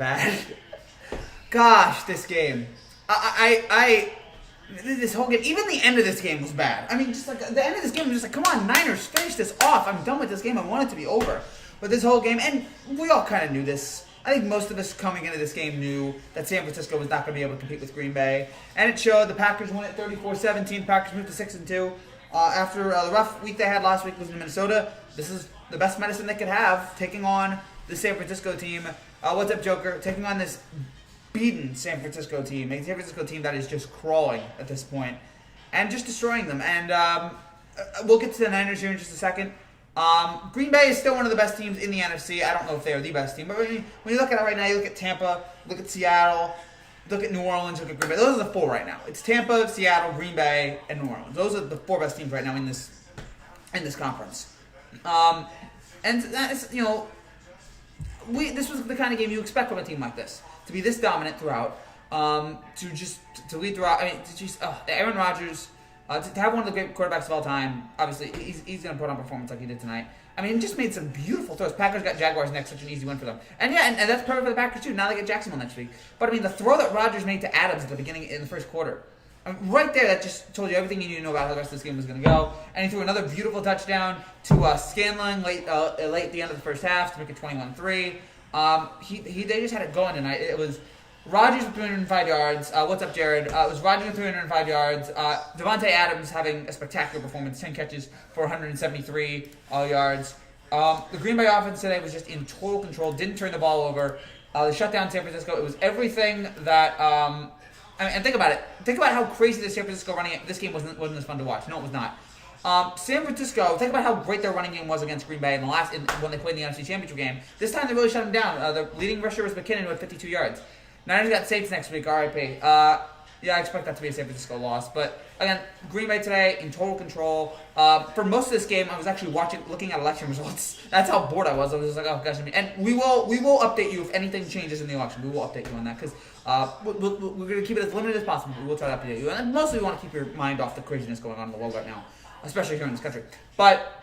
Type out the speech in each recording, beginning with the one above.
Bad. Gosh, this game. This whole game, even the end of this game was bad. I mean, just like the end of this game was just like, come on, Niners, finish this off. I'm done with this game. I want it to be over. But this whole game, and we all kind of knew this. I think most of us coming into this game knew that San Francisco was not going to be able to compete with Green Bay. And it showed. The Packers won at 34-17. The Packers moved to 6-2. After the rough week they had last week losing to Minnesota, this is the best medicine they could have, taking on the San Francisco team. What's up, Joker? Taking on this beaten San Francisco team, a San Francisco team that is just crawling at this point, and just destroying them. And we'll get to the Niners here in just a second. Green Bay is still one of the best teams in the NFC. I don't know if they are the best team, but when you look at it right now, you look at Tampa, look at Seattle, look at New Orleans, look at Green Bay. Those are the four right now. It's Tampa, Seattle, Green Bay, and New Orleans. Those are the four best teams right now in this conference. And that's, this was the kind of game you expect from a team like this, to be this dominant throughout, to lead throughout. I mean, Aaron Rodgers, to have one of the great quarterbacks of all time. Obviously, he's going to put on a performance like he did tonight. I mean, he just made some beautiful throws. Packers got Jaguars next, such an easy win for them. And yeah, and that's perfect for the Packers too. Now they get Jacksonville next week. But I mean, the throw that Rodgers made to Adams at the beginning in the first quarter, right there, that just told you everything you need to know about how the rest of this game was going to go. And he threw another beautiful touchdown to Scanlon late at the end of the first half to make it 21-3. They just had it going tonight. It was Rodgers with 305 yards. What's up, Jared? It was Rodgers with 305 yards. Devontae Adams having a spectacular performance, 10 catches for 173 yards. The Green Bay offense today was just in total control, didn't turn the ball over. They shut down San Francisco. It was everything that... and think about it. Think about how crazy the San Francisco running... This game wasn't as fun to watch. No, it was not. San Francisco, think about how great their running game was against Green Bay when they played in the NFC Championship game. This time they really shut them down. The leading rusher was McKinnon with 52 yards. Niners got Saints next week, RIP. Yeah, I expect that to be a San Francisco loss. But, again, Green Bay today in total control. For most of this game, I was actually looking at election results. That's how bored I was. I was just like, oh, gosh. And we will update you if anything changes in the election. We will update you on that because we're going to keep it as limited as possible. We will try to update you. And mostly we want to keep your mind off the craziness going on in the world right now, especially here in this country. But,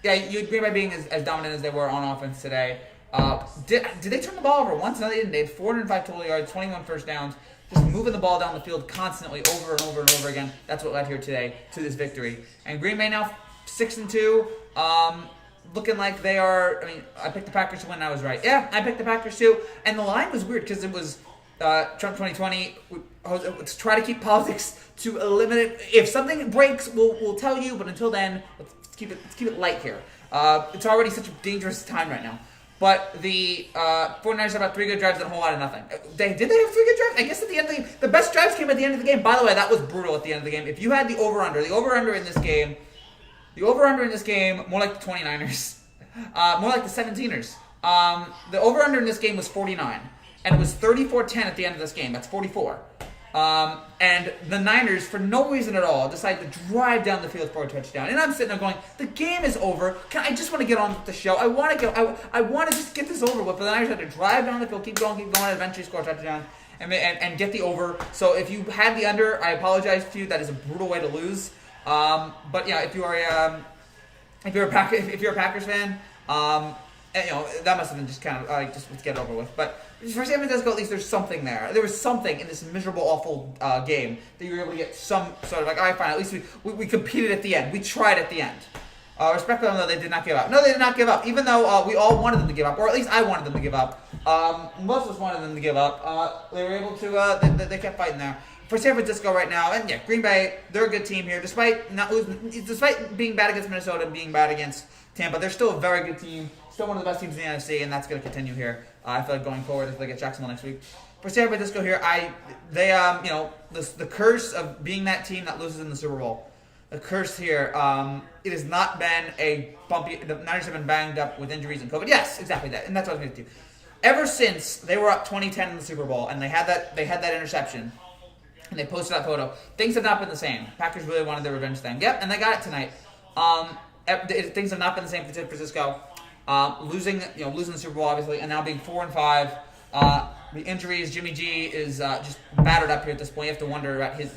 yeah, Green Bay being as dominant as they were on offense today. Did they turn the ball over once? No, they didn't. They had 405 total yards, 21 first downs, just moving the ball down the field constantly over and over and over again. That's what led here today to this victory. And Green Bay now 6-2, looking like they are. I mean, I picked the Packers to win. I was right. Yeah, I picked the Packers too. And the line was weird because it was Trump 2020. Let's try to keep politics to eliminate. If something breaks, we'll tell you. But until then, let's keep it light here. It's already such a dangerous time right now. But the 49ers had about 3 good drives and a whole lot of nothing. Did they have 3 good drives? I guess at the end of the game, the best drives came at the end of the game. By the way, that was brutal at the end of the game. If you had the over-under in this game, more like the 29ers, more like the 17ers. The over-under in this game was 49, and it was 34-10 at the end of this game. That's 44. And the Niners, for no reason at all, decided to drive down the field for a touchdown. And I'm sitting there going, the game is over. I just want to get on with the show. I want to just get this over with. But the Niners had to drive down the field, keep going, and eventually score a touchdown and get the over. So if you had the under, I apologize to you. That is a brutal way to lose. But yeah, if you're a Packers fan, that must have been just kind of just let's get it over with. But for San Francisco, at least there's something there. There was something in this miserable, awful game that you were able to get some sort of like, all right, fine. At least we competed at the end. We tried at the end. Respect to them, though, they did not give up. No, they did not give up. Even though we all wanted them to give up, or at least I wanted them to give up. Most of us wanted them to give up. They were able to. They kept fighting there. For San Francisco right now, and yeah, Green Bay, they're a good team here. Despite being bad against Minnesota and being bad against Tampa, they're still a very good team. Still one of the best teams in the NFC, and that's going to continue here. I feel like going forward if they get Jacksonville next week. For San Francisco here, the curse of being that team that loses in the Super Bowl. The curse here, it has not been a bumpy. The Niners have been banged up with injuries and COVID. Yes, exactly that, and that's what I was going to do. Ever since they were up 2010 in the Super Bowl, and they had that interception, and they posted that photo, things have not been the same. Packers really wanted their revenge thing. Yep, and they got it tonight. Things have not been the same for San Francisco. Losing the Super Bowl obviously, and now being 4-5. The injuries, Jimmy G is just battered up here at this point. You have to wonder about can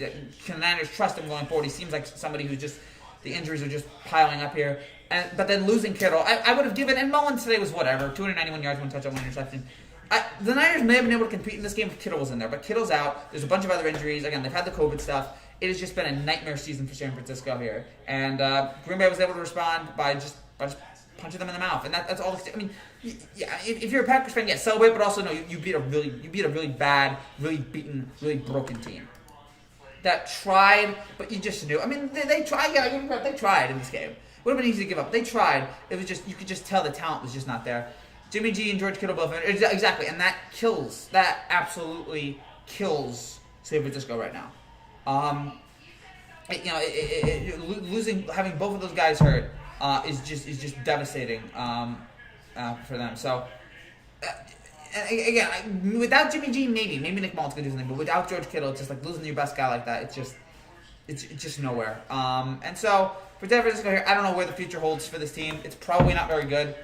the Niners trust him going forward? He seems like somebody who's just the injuries are just piling up here. But then losing Kittle, I would have given. And Mullins today was whatever, 291 yards, 1 touchdown, 1 interception. The Niners may have been able to compete in this game if Kittle was in there, but Kittle's out. There's a bunch of other injuries. Again, they've had the COVID stuff. It has just been a nightmare season for San Francisco here. And Green Bay was able to respond by just punching them in the mouth. And that's all. I mean, yeah, if you're a Packers fan, yeah, celebrate, but also no, you beat a really bad, really beaten, really broken team that tried, but you just knew. I mean, they tried. Yeah, they tried in this game. Would have been easy to give up. They tried. It was just, you could just tell the talent was just not there. Jimmy G and George Kittle both, exactly, and that kills. That absolutely kills San Francisco right now. Losing, having both of those guys hurt is just devastating for them. So, again, without Jimmy G, maybe Nick Mullins could do something, but without George Kittle, it's just like losing your best guy like that. It's just nowhere. And so for San Francisco here, I don't know where the future holds for this team. It's probably not very good.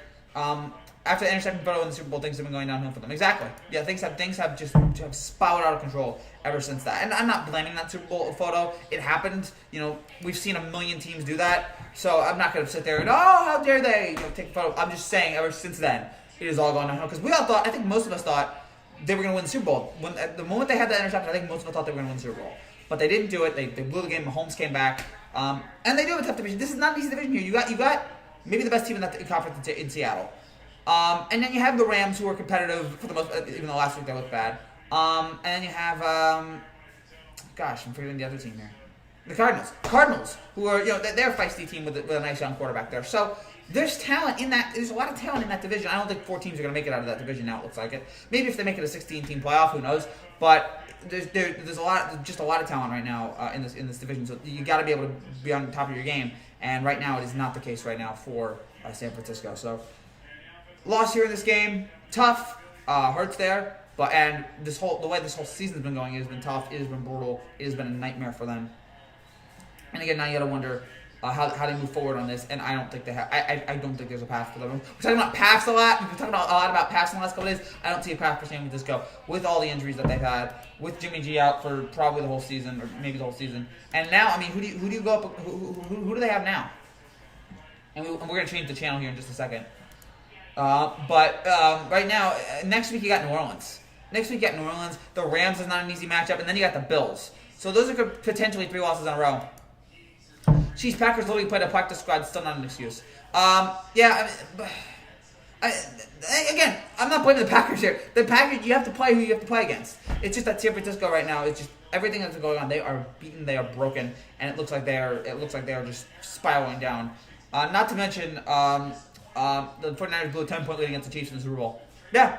After the interception photo in the Super Bowl, things have been going downhill for them. Exactly. Yeah, things have just spiraled out of control ever since that. And I'm not blaming that Super Bowl photo. It happened. We've seen a million teams do that. So I'm not going to sit there and, how dare they take a photo. I'm just saying ever since then, it has all gone downhill. Because we all thought, I think most of us thought they were going to win the Super Bowl. At the moment they had that interception, I think most of us thought they were going to win the Super Bowl. But they didn't do it. They blew the game. Mahomes came back. And they do have a tough division. This is not an easy division here. You got maybe the best team in that conference in Seattle. And then you have the Rams, who are competitive for the most, even though last week they looked bad. And then you have, I'm forgetting the other team here. The Cardinals, who are, they're a feisty team with a nice young quarterback there. So there's talent in that. There's a lot of talent in that division. I don't think 4 teams are going to make it out of that division now. It looks like it. Maybe if they make it a 16-team playoff, who knows? But there's a lot of talent right now in this division. So you got to be able to be on top of your game. And right now, it is not the case right now for San Francisco. So loss here in this game, tough, hurts there. And the way this whole season's been going, it has been tough. It has been brutal. It has been a nightmare for them. And again, now you got to wonder how they move forward on this. And I don't think they have. I don't think there's a path for them. We're talking about paths a lot. We've been talking a lot about paths in the last couple of days. I don't see a path for San Francisco with all the injuries that they've had, with Jimmy G out for probably the whole season or maybe the whole season. And now, I mean, who do you go up? Who do they have now? And we're going to change the channel here in just a second. But right now, next week you got New Orleans. The Rams is not an easy matchup, and then you got the Bills. So those are potentially 3 losses in a row. Jeez, Packers literally played a practice squad, still not an excuse. Again, I'm not blaming the Packers here. The Packers, you have to play who you have to play against. It's just that San Francisco right now, it's just everything that's going on. They are beaten, they are broken, and it looks like they are just spiraling down. Not to mention, the 49ers blew a 10-point lead against the Chiefs in the Super Bowl. Yeah.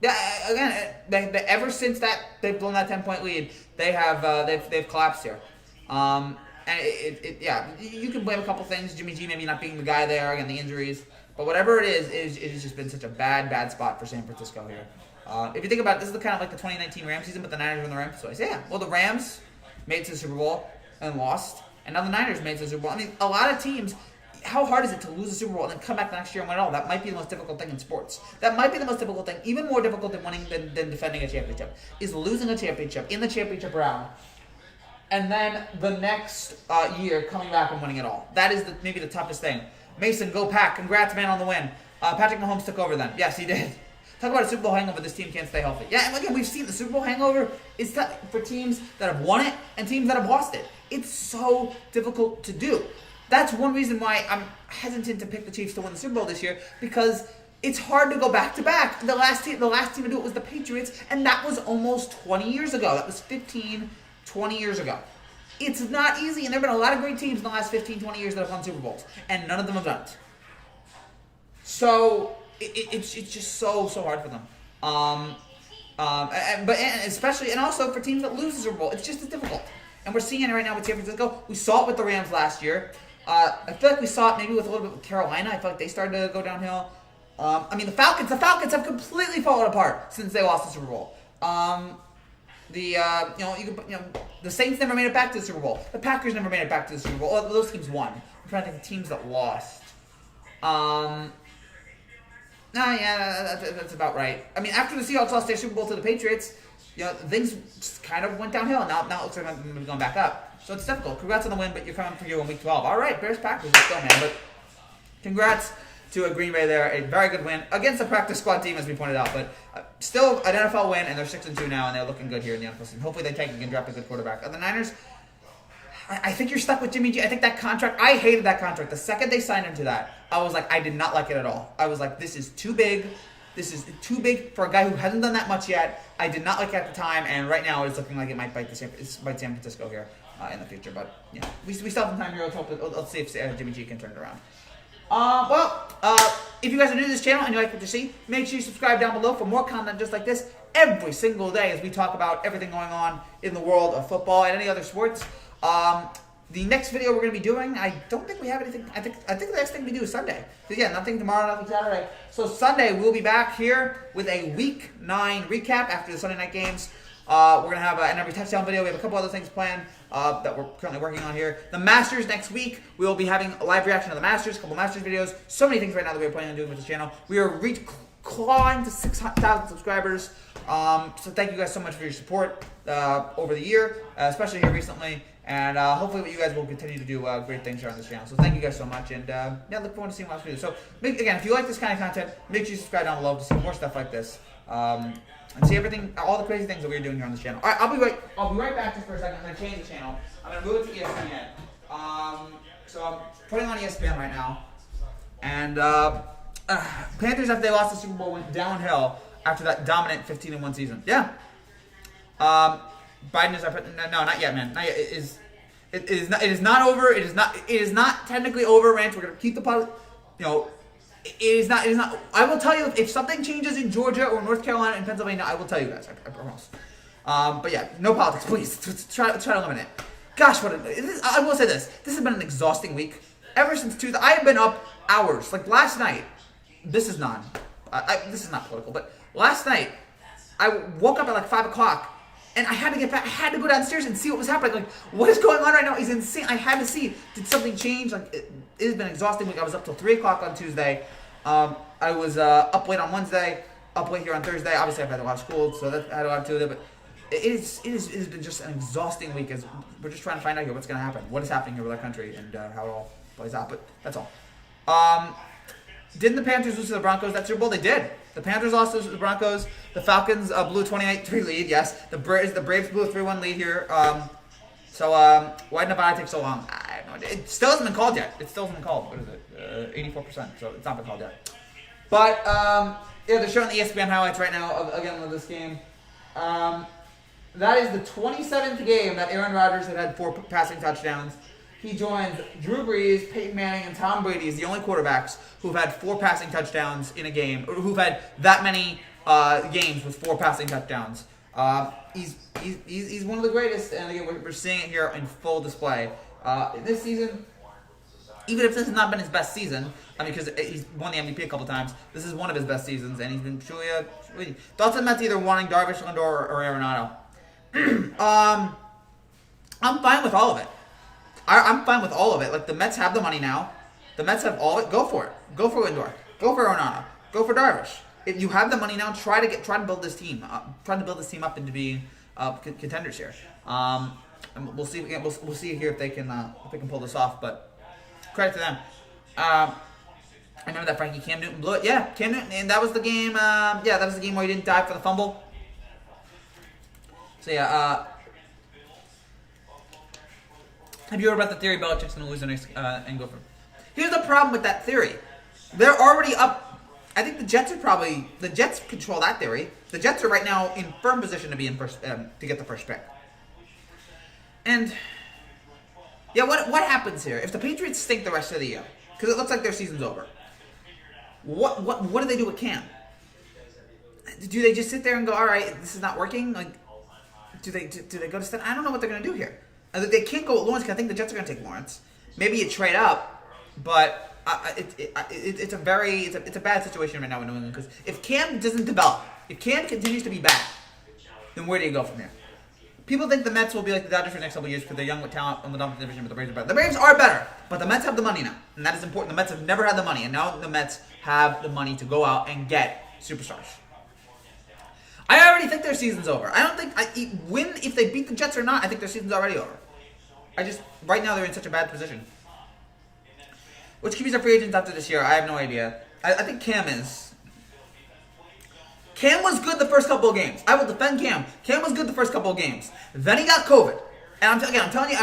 Again, they ever since they've blown that 10-point lead, they've collapsed here. And you can blame a couple things. Jimmy G maybe not being the guy there, again, the injuries. But whatever it is, it has just been such a bad spot for San Francisco here. If you think about it, this is kind of like the 2019 Rams season, but the Niners were in the Rams. So I say, the Rams made it to the Super Bowl and lost. And now the Niners made it to the Super Bowl. I mean, a lot of teams, how hard is it to lose a Super Bowl and then come back the next year and win it all? That might be the most difficult thing in sports. That might be the most difficult thing, even more difficult than winning than defending a championship, is losing a championship in the championship round. And then the next year coming back and winning it all. That is maybe the toughest thing. Mason, go Pack. Congrats, man, on the win. Patrick Mahomes took over then. Yes, he did. Talk about a Super Bowl hangover. This team can't stay healthy. Yeah, and again, we've seen the Super Bowl hangover is for teams that have won it and teams that have lost it. It's so difficult to do. That's one reason why I'm hesitant to pick the Chiefs to win the Super Bowl this year, because it's hard to go back to back. The last team to do it was the Patriots, and that was almost 20 years ago. That was 20 years ago. It's not easy, and there have been a lot of great teams in the last 15, 20 years that have won Super Bowls, and none of them have done it. So it's just so hard for them. But especially, and also for teams that lose the Super Bowl, it's just as difficult. And we're seeing it right now with San Francisco. We saw it with the Rams last year. I feel like we saw it maybe with a little bit with Carolina. I feel like they started to go downhill. The Falcons have completely fallen apart since they lost the Super Bowl. The Saints never made it back to the Super Bowl. The Packers never made it back to the Super Bowl. Oh, those teams won. I'm trying to think of teams that lost. That's about right. I mean, after the Seahawks lost their Super Bowl to the Patriots, things just kind of went downhill. Now it looks like they're going to be going back up. So it's difficult. Congrats on the win, but you're coming for you in Week 12. All right, Bears Packers, let's go, man. But congrats to a Green Bay there. A very good win against a practice squad team, as we pointed out, but still an NFL win, and they're 6-2 now, and they're looking good here in the NFL season. Hopefully they take and can draft a good quarterback. The Niners, I think you're stuck with Jimmy G. I think that contract, I hated that contract. The second they signed him to that, I was like, I did not like it at all. I was like, this is too big. This is too big for a guy who hasn't done that much yet. I did not like it at the time, and right now it's looking like it might bite San Francisco here in the future. But yeah, we still have some time here. Let's see if Jimmy G can turn it around. If you guys are new to this channel and you like what you see, make sure you subscribe down below for more content just like this every single day as we talk about everything going on in the world of football and any other sports. The next video we're going to be doing, I don't think we have anything. I think the next thing we do is Sunday. So yeah, nothing tomorrow, nothing Saturday. So Sunday we'll be back here with a Week 9 recap after the Sunday night games. We're going to have an every touchdown video. We have a couple other things planned that we're currently working on here. The Masters next week. We will be having a live reaction to the Masters, a couple Masters videos. So many things right now that we're planning on doing with this channel. We are clawing to 6,000 subscribers. So thank you guys so much for your support over the year, especially here recently. And hopefully you guys will continue to do great things here on this channel. So thank you guys so much. And yeah, look forward to seeing what else we do. So again, if you like this kind of content, make sure you subscribe down below to see more stuff like this. And see everything, all the crazy things that we're doing here on this channel. All right, I'll be right back just for a second. I'm going to change the channel. I'm going to move it to ESPN. So I'm putting on ESPN right now. And Panthers, after they lost the Super Bowl, went downhill after that dominant 15-1 season. Yeah. Biden is no, not yet, man. Not yet. It is not over. It is not technically over, Ranch. We're going to keep the pot. It is not. I will tell you if something changes in Georgia or North Carolina and Pennsylvania. I will tell you guys. I promise. But yeah, no politics, please. Try to eliminate it. Gosh, I will say this. This has been an exhausting week. Ever since Tuesday, I have been up hours. Like last night. This is not political, but last night I woke up at like 5 o'clock. And I had to get back. I had to go downstairs and see what was happening. Like, what is going on right now is insane. I had to see. Did something change? Like, it has been an exhausting week. I was up till 3 o'clock on Tuesday. I was up late on Wednesday. Up late here on Thursday. Obviously, I've had a lot of school, so that had a lot to do with it. But it has been just an exhausting week. As we're just trying to find out here what's going to happen. What is happening here with our country and how it all plays out. But that's all. Didn't the Panthers lose to the Broncos that Super Bowl? They did. The Panthers lost to the Broncos. The Falcons blew a 28-3 lead, yes. The Braves blew a 3-1 lead here. So why did Nevada take so long? I have no idea. It still hasn't been called yet. It still hasn't been called. What is it? 84%. So it's not been called yet. But, yeah, they're showing the ESPN highlights right now of this game. That is the 27th game that Aaron Rodgers had 4 passing touchdowns. He joins Drew Brees, Peyton Manning, and Tom Brady as the only quarterbacks who've had 4 passing touchdowns in a game, or who've had that many games with 4 passing touchdowns. He's one of the greatest, and again, we're seeing it here in full display. This season, even if this has not been his best season, because he's won the MVP a couple times, this is one of his best seasons, and he's been truly thoughts on Mets either wanting Darvish, Lindor, or Arenado. I'm fine with all of it. I'm fine with all of it. Like, the Mets have the money now. The Mets have all of it. Go for it. Go for Lindor. Go for Arenado. Go for Darvish. If you have the money now, try to build this team. Try to build this team up into being contenders here. And we'll see. We'll see here if they can pull this off. But credit to them. I remember that Frankie Cam Newton blew it. Yeah, Cam Newton, and that was the game. Yeah, that was the game where he didn't dive for the fumble. So yeah. Have you heard about the theory Belichick's going to lose the next and go for? Here's the problem with that theory. They're already up. I think the Jets control that theory. The Jets are right now in firm position to be in first to get the first pick. And yeah, what happens here if the Patriots stink the rest of the year? Because it looks like their season's over. What do they do with Cam? Do they just sit there and go, all right, this is not working? Like, do they go to Stanford? I don't know what they're going to do here. They can't go with Lawrence because I think the Jets are going to take Lawrence. Maybe you trade up, but it's a bad situation right now in New England because if Cam doesn't develop, if Cam continues to be bad, then where do you go from here? People think the Mets will be like the Dodgers for the next couple of years because they're young with talent in the dominant division, but the Braves are better. The Braves are better, but the Mets have the money now, and that is important. The Mets have never had the money, and now the Mets have the money to go out and get superstars. I already think their season's over. I don't think if they beat the Jets or not. I think their season's already over. Right now they're in such a bad position. Which QBs are free agents after this year? I have no idea. I think Cam is. Cam was good the first couple of games. I will defend Cam. Cam was good the first couple of games. Then he got COVID. And I'm telling you,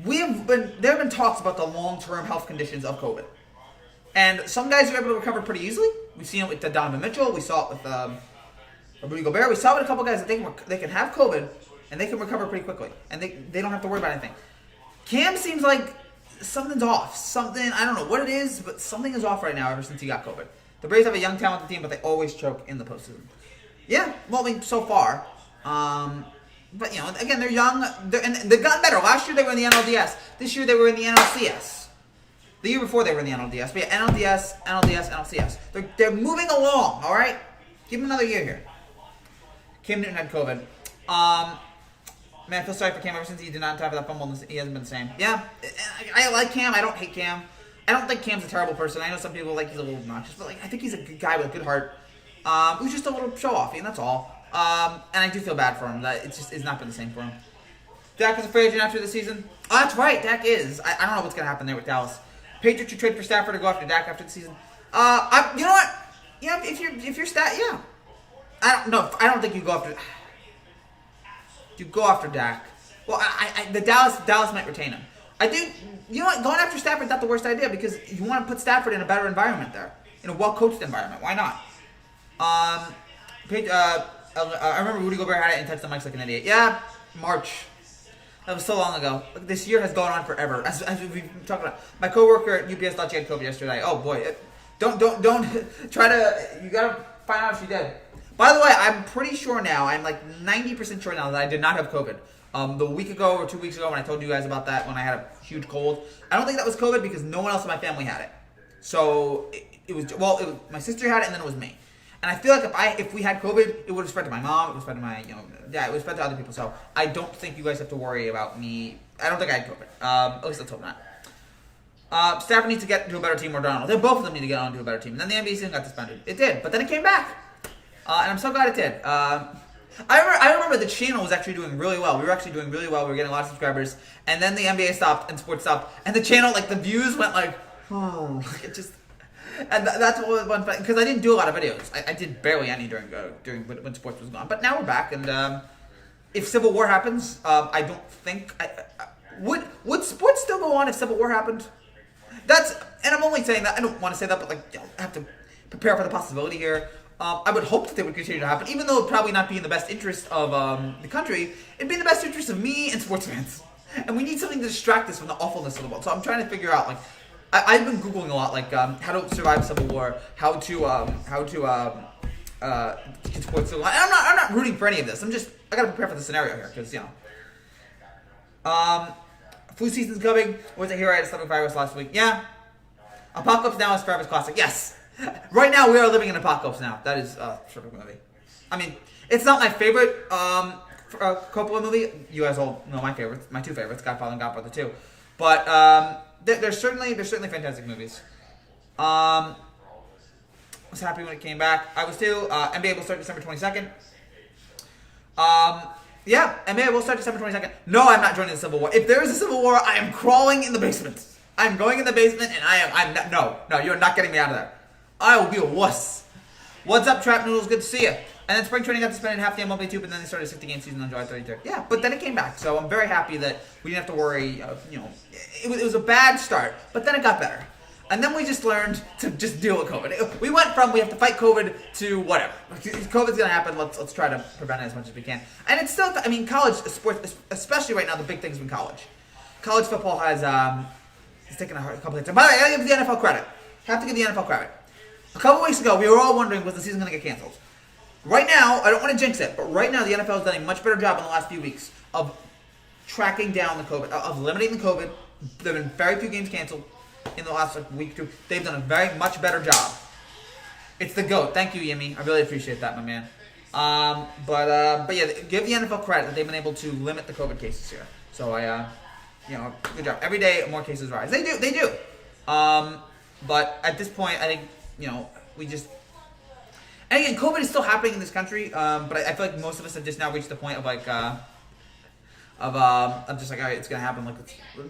there have been talks about the long-term health conditions of COVID. And some guys are able to recover pretty easily. We've seen it with Donovan Mitchell. We saw it with Rudy Gobert. We saw it with a couple guys that they can have COVID and they can recover pretty quickly. And they don't have to worry about anything. Cam seems like something's off. I don't know what it is, but something is off right now ever since he got COVID. The Braves have a young, talented team, but they always choke in the postseason. Yeah, well, I mean, so far. But, again, they're young. And they've gotten better. Last year they were in the NLDS. This year they were in the NLCS. The year before they were in the NLDS. But yeah, NLDS, NLCS. They're moving along, all right? Give them another year here. Cam Newton had COVID. Man, I feel sorry for Cam ever since he did not have that fumble. He hasn't been the same. Yeah, I like Cam. I don't hate Cam. I don't think Cam's a terrible person. I know some people like he's a little obnoxious, but I think he's a good guy with a good heart. Who's just a little show-offy, and that's all. And I do feel bad for him. That it's not been the same for him. Dak is a free agent after the season. Oh, that's right. Dak is. I don't know what's gonna happen there with Dallas. Patriots should trade for Stafford to go after Dak after the season. You know what? Yeah, if you're yeah. I don't think you go after. You go after Dak. Well, the Dallas might retain him. I think, you know what, going after Stafford's not the worst idea because you want to put Stafford in a better environment there. In a well-coached environment. Why not? I remember Rudy Gobert had it and touched the mics like an idiot. Yeah, March. That was so long ago. This year has gone on forever. As we've talked about. My coworker at UPS thought she had COVID yesterday. Oh, boy. Don't try to, you got to find out if she did. By the way, I'm pretty sure now, I'm like 90% sure now that I did not have COVID. The week ago or 2 weeks ago when I told you guys about that when I had a huge cold, I don't think that was COVID because no one else in my family had it. So it was my sister had it and then it was me. And I feel like if we had COVID, it would have spread to my mom, it would have spread to my, it would have spread to other people. So I don't think you guys have to worry about me. I don't think I had COVID. At least let's hope not. Stafford needs to get to a better team or Donald. Both of them need to get on to a better team. And then the NBA season got suspended. It did, but then it came back. And I'm so glad it did. I remember the channel was actually doing really well. We were actually doing really well. We were getting a lot of subscribers. And then the NBA stopped and sports stopped. And the channel, the views went it just... And that's what was fun. Because I didn't do a lot of videos. I did barely any during when sports was gone. But now we're back. And if Civil War happens, I don't think... Would sports still go on if Civil War happened? And I'm only saying that. I don't want to say that, but I have to prepare for the possibility here. I would hope that they would continue to happen, even though it would probably not be in the best interest of the country. It'd be in the best interest of me and sports fans. And we need something to distract us from the awfulness of the world. So I'm trying to figure out, I've been Googling a lot, how to survive Civil War, how to get sports still on. And I'm not rooting for any of this. I gotta prepare for the scenario here, because, flu season's coming. Was it here at Stomach Virus last week? Yeah. Apocalypse Now is Forever's classic. Yes. Right now, we are living in Apocalypse Now. That is a terrific movie. I mean, it's not my favorite Coppola movie. You guys all know my favorites, my two favorites, Godfather and Godfather 2. But they're certainly fantastic movies. I was happy when it came back. I was too. NBA will start December 22nd. Yeah, NBA will start December 22nd. No, I'm not joining the Civil War. If there is a Civil War, I am crawling in the basement. I'm going in the basement, and I'm not, no, you're not getting me out of there. I will be a wuss. What's up, Trap Noodles? Good to see you. And then spring training got suspended half the MLB too, but then they started a 60-game season on July 33rd. Yeah, but then it came back, so I'm very happy that we didn't have to worry. It was a bad start, but then it got better. And then we just learned to just deal with COVID. We went from we have to fight COVID to whatever. COVID's gonna happen. Let's try to prevent it as much as we can. And it's still, college sports, especially right now, the big things in college. College football has it's taken a couple of times. By the way, I gotta give the NFL credit. Have to give the NFL credit. A couple weeks ago, we were all wondering, was the season going to get canceled? Right now, I don't want to jinx it, but right now the NFL has done a much better job in the last few weeks of tracking down the COVID, of limiting the COVID. There have been very few games canceled in the last week or two. They've done a very much better job. It's the GOAT. Thank you, Yimmy. I really appreciate that, my man. But yeah, give the NFL credit that they've been able to limit the COVID cases here. So good job. Every day, more cases rise. They do. But at this point, I think, we just... And again, COVID is still happening in this country, but I feel like most of us have just now reached the point of just like, all right, it's going to happen.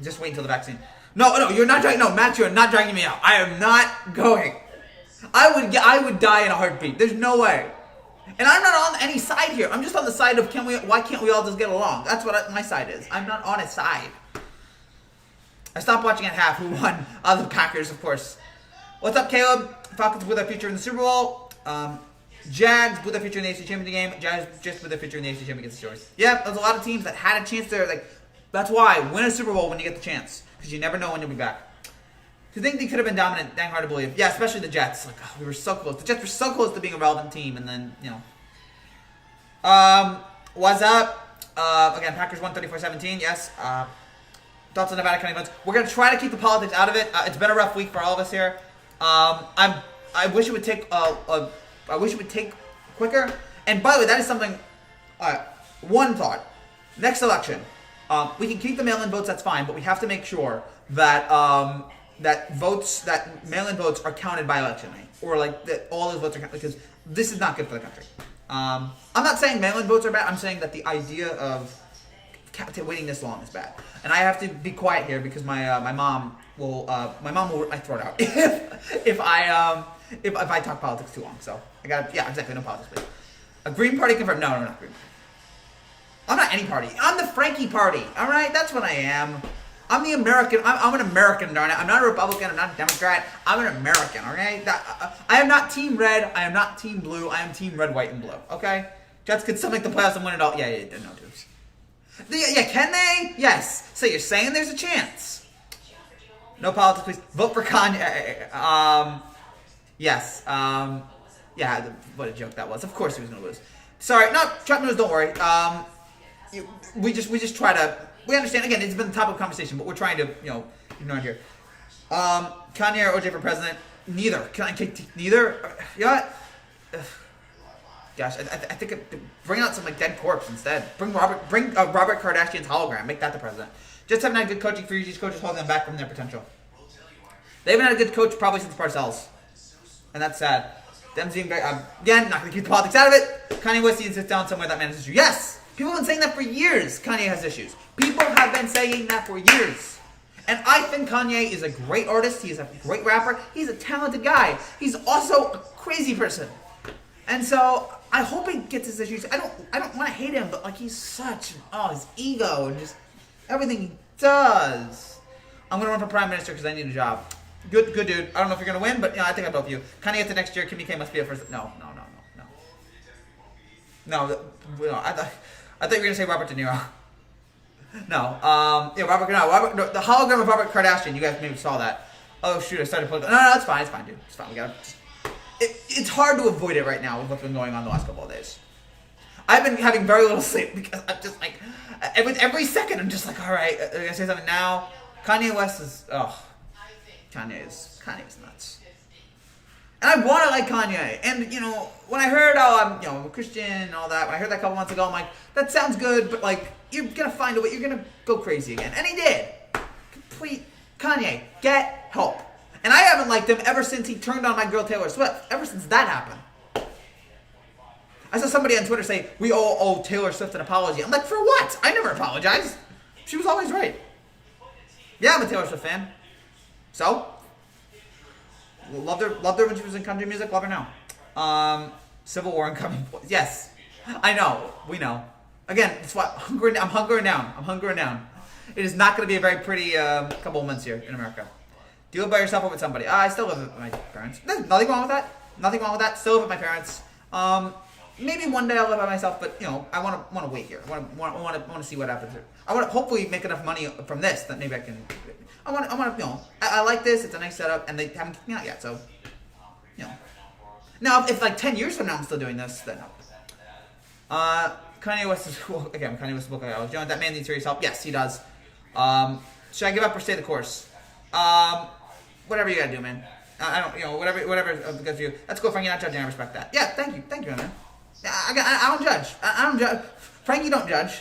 Just wait until the vaccine. No, you're not dragging. No, Matt, you're not dragging me out. I am not going. I would die in a heartbeat. There's no way. And I'm not on any side here. I'm just on the side of why can't we all just get along? That's what my side is. I'm not on a side. I stopped watching at half. Who won? The Packers, of course. What's up, Caleb? Falcons blew their future in the Super Bowl. Jags blew their future in the AFC Championship game. Jags just blew their future in the AFC Championship against the Steelers. Yeah, there's a lot of teams that had a chance there. Like, that's why win a Super Bowl when you get the chance, because you never know when you'll be back. To think they could have been dominant, dang hard to believe. Yeah, especially the Jets. Like, we were so close. The Jets were so close to being a relevant team, and then, what's up? Again, Packers won 34-17. Yes. Thoughts on Nevada County votes. We're gonna try to keep the politics out of it. It's been a rough week for all of us here. I wish it would take. I wish it would take quicker. And by the way, that is something. One thought. Next election, we can keep the mail-in votes. That's fine, but we have to make sure that that mail-in votes are counted by election night, or like that all those votes are counted, because this is not good for the country. I'm not saying mail-in votes are bad. I'm saying that the idea of waiting this long is bad, and I have to be quiet here because my mom will I throw it out if I talk politics too long. So I got exactly, no politics, please. A Green Party confirmed. No, not Green. I'm not any party. I'm the Frankie Party. All right, that's what I am. I'm the American. I'm an American, darn it. I'm not a Republican. I'm not a Democrat. I'm an American, okay? I am not Team Red. I am not Team Blue. I am Team Red, White, and Blue, okay? Jets could still make the playoffs and win it all. Yeah, no, dudes. Yeah, can they? Yes. So you're saying there's a chance. No politics, please. Vote for Kanye. Yes. Yeah, what a joke that was. Of course he was going to lose. Sorry. No, Trump news, don't worry. We just try to... We understand, again, it's been the topic of conversation, but we're trying to, ignore it here. Kanye or OJ for president? Neither. Neither? You know what? Gosh, I think bring out some dead corpse instead. Bring Robert Kardashian's hologram. Make that the president. Just haven't had good coaching for these coaches, holding them back from their potential. They haven't had a good coach probably since Parcells, and that's sad. Dempsey and again, not going to keep the politics out of it. Kanye West needs to sit down somewhere that man has issues. Yes, people have been saying that for years. Kanye has issues. People have been saying that for years. And I think Kanye is a great artist. He's a great rapper. He's a talented guy. He's also a crazy person. And so I hope he gets his issues. I don't want to hate him, but he's such his ego and just everything he does. I'm gonna run for prime minister because I need a job. Good dude. I don't know if you're gonna win, but I think I vote for you. Kanye at the next year. Kimmy K must be a first. No. I thought you were gonna say Robert De Niro. No. Robert. The hologram of Robert Kardashian. You guys maybe saw that. Oh shoot! I started putting. No, it's fine. It's fine, dude. It's fine. We gotta. It's hard to avoid it right now with what's been going on the last couple of days. I've been having very little sleep because I'm just with every second I'm just all right, I'm gonna say something now. Kanye West is Kanye is nuts. And I want to like Kanye. And when I heard I'm a Christian and all that, when I heard that a couple months ago, I'm like, that sounds good, but you're gonna find a way, you're gonna go crazy again. And he did. Complete Kanye, get help. And I haven't liked him ever since he turned on my girl Taylor Swift. Ever since that happened. I saw somebody on Twitter say, we all owe Taylor Swift an apology. I'm like, for what? I never apologized. She was always right. Yeah, I'm a Taylor Swift fan. So? Loved her when she was in country music. Love her now. Civil War and coming. Yes. I know. We know. Again, that's why I'm hunkering down. It is not going to be a very pretty couple of months here in America. Do you live by yourself or with somebody? I still live with my parents. There's nothing wrong with that. Still live with my parents. Maybe one day I'll live by myself, but I want to wait here. I want to see what happens here. I want to hopefully make enough money from this that maybe I can. I like this. It's a nice setup, and they haven't kicked me out yet. So, Now, if 10 years from now I'm still doing this, then no. Kanye West is cool. Again, Kanye West is cool. That man needs serious help. Yes, he does. Should I give up or stay the course? Whatever you gotta do, man. I don't, whatever is good for you. That's cool, Frankie. Not judging. I respect that. Yeah, thank you, man. I don't judge. I don't judge. Frankie, don't judge.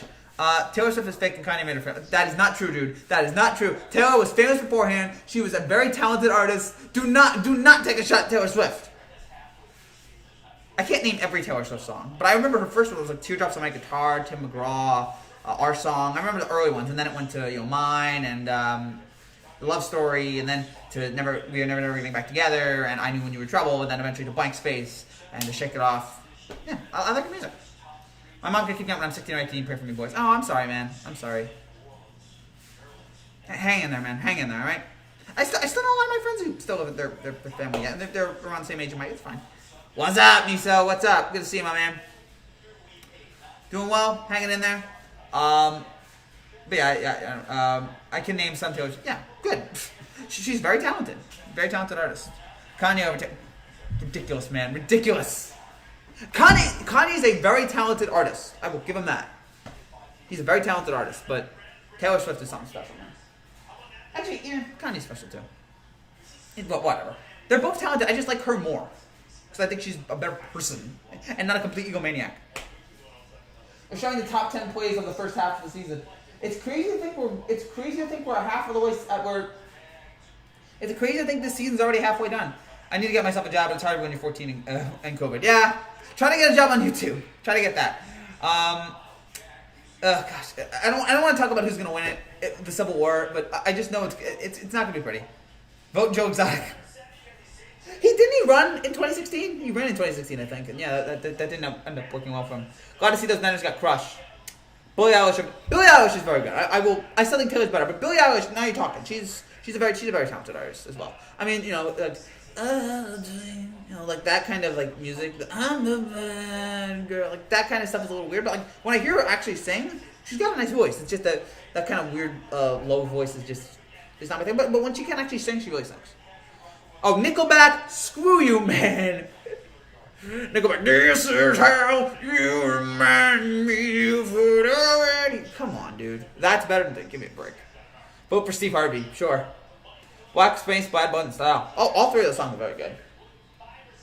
Taylor Swift is fake and Kanye made her famous. That is not true, dude. That is not true. Taylor was famous beforehand. She was a very talented artist. Do not take a shot at Taylor Swift. I can't name every Taylor Swift song, but I remember her first one was Teardrops on My Guitar, Tim McGraw, Our Song. I remember the early ones, and then it went to Mine and the love story, and then to we were never getting back together, and I knew when you were in trouble, and then eventually to Blank Space, and to Shake It Off. Yeah, I like the music. My mom can keep me up when I'm 16 or 18, pray for me, boys. Oh, I'm sorry, man. I'm sorry. Hang in there, man. Hang in there, all right? I still know a lot of my friends who still live with their family. Yeah, they're around the same age as Mike. It's fine. What's up, Niso? What's up? Good to see you, my man. Doing well? Hanging in there? But yeah, I can name some too. Yeah, good. She's very talented. Very talented artist. Kanye ridiculous, man. Ridiculous. Kanye is a very talented artist. I will give him that. He's a very talented artist, but Taylor Swift is something special, man. Actually, yeah, Kanye's special too. But whatever. They're both talented. I just like her more. Because I think she's a better person. And not a complete egomaniac. They're showing the top 10 plays of the first half of the season. It's crazy to think we're half of the way It's crazy to think this season's already halfway done. I need to get myself a job. It's hard when you're 14 and COVID. Yeah. Try to get a job on YouTube. Try to get that. Gosh, I don't want to talk about who's gonna win it, the Civil War, but I just know it's not gonna be pretty. Vote Joe Exotic. Didn't he run in 2016? He ran in 2016, I think, and yeah, that didn't end up working well for him. Glad to see those Niners got crushed. Billie Eilish is very good. I still think Taylor's better, but Billie Eilish, now you're talking. She's a very talented artist as well. I mean, like that kind of like music. I'm the bad girl. Like that kind of stuff is a little weird. But like when I hear her actually sing, she's got a nice voice. It's just that kind of weird low voice is just it's not my thing. But when she can actually sing, she really sings. Oh, Nickelback, screw you, man. Nickelback, this is how you remind me of it already. Come on, dude. That's better than that. Give me a break. Vote for Steve Harvey, sure. Black Space, Bad Button Style. Oh, all three of the songs are very good.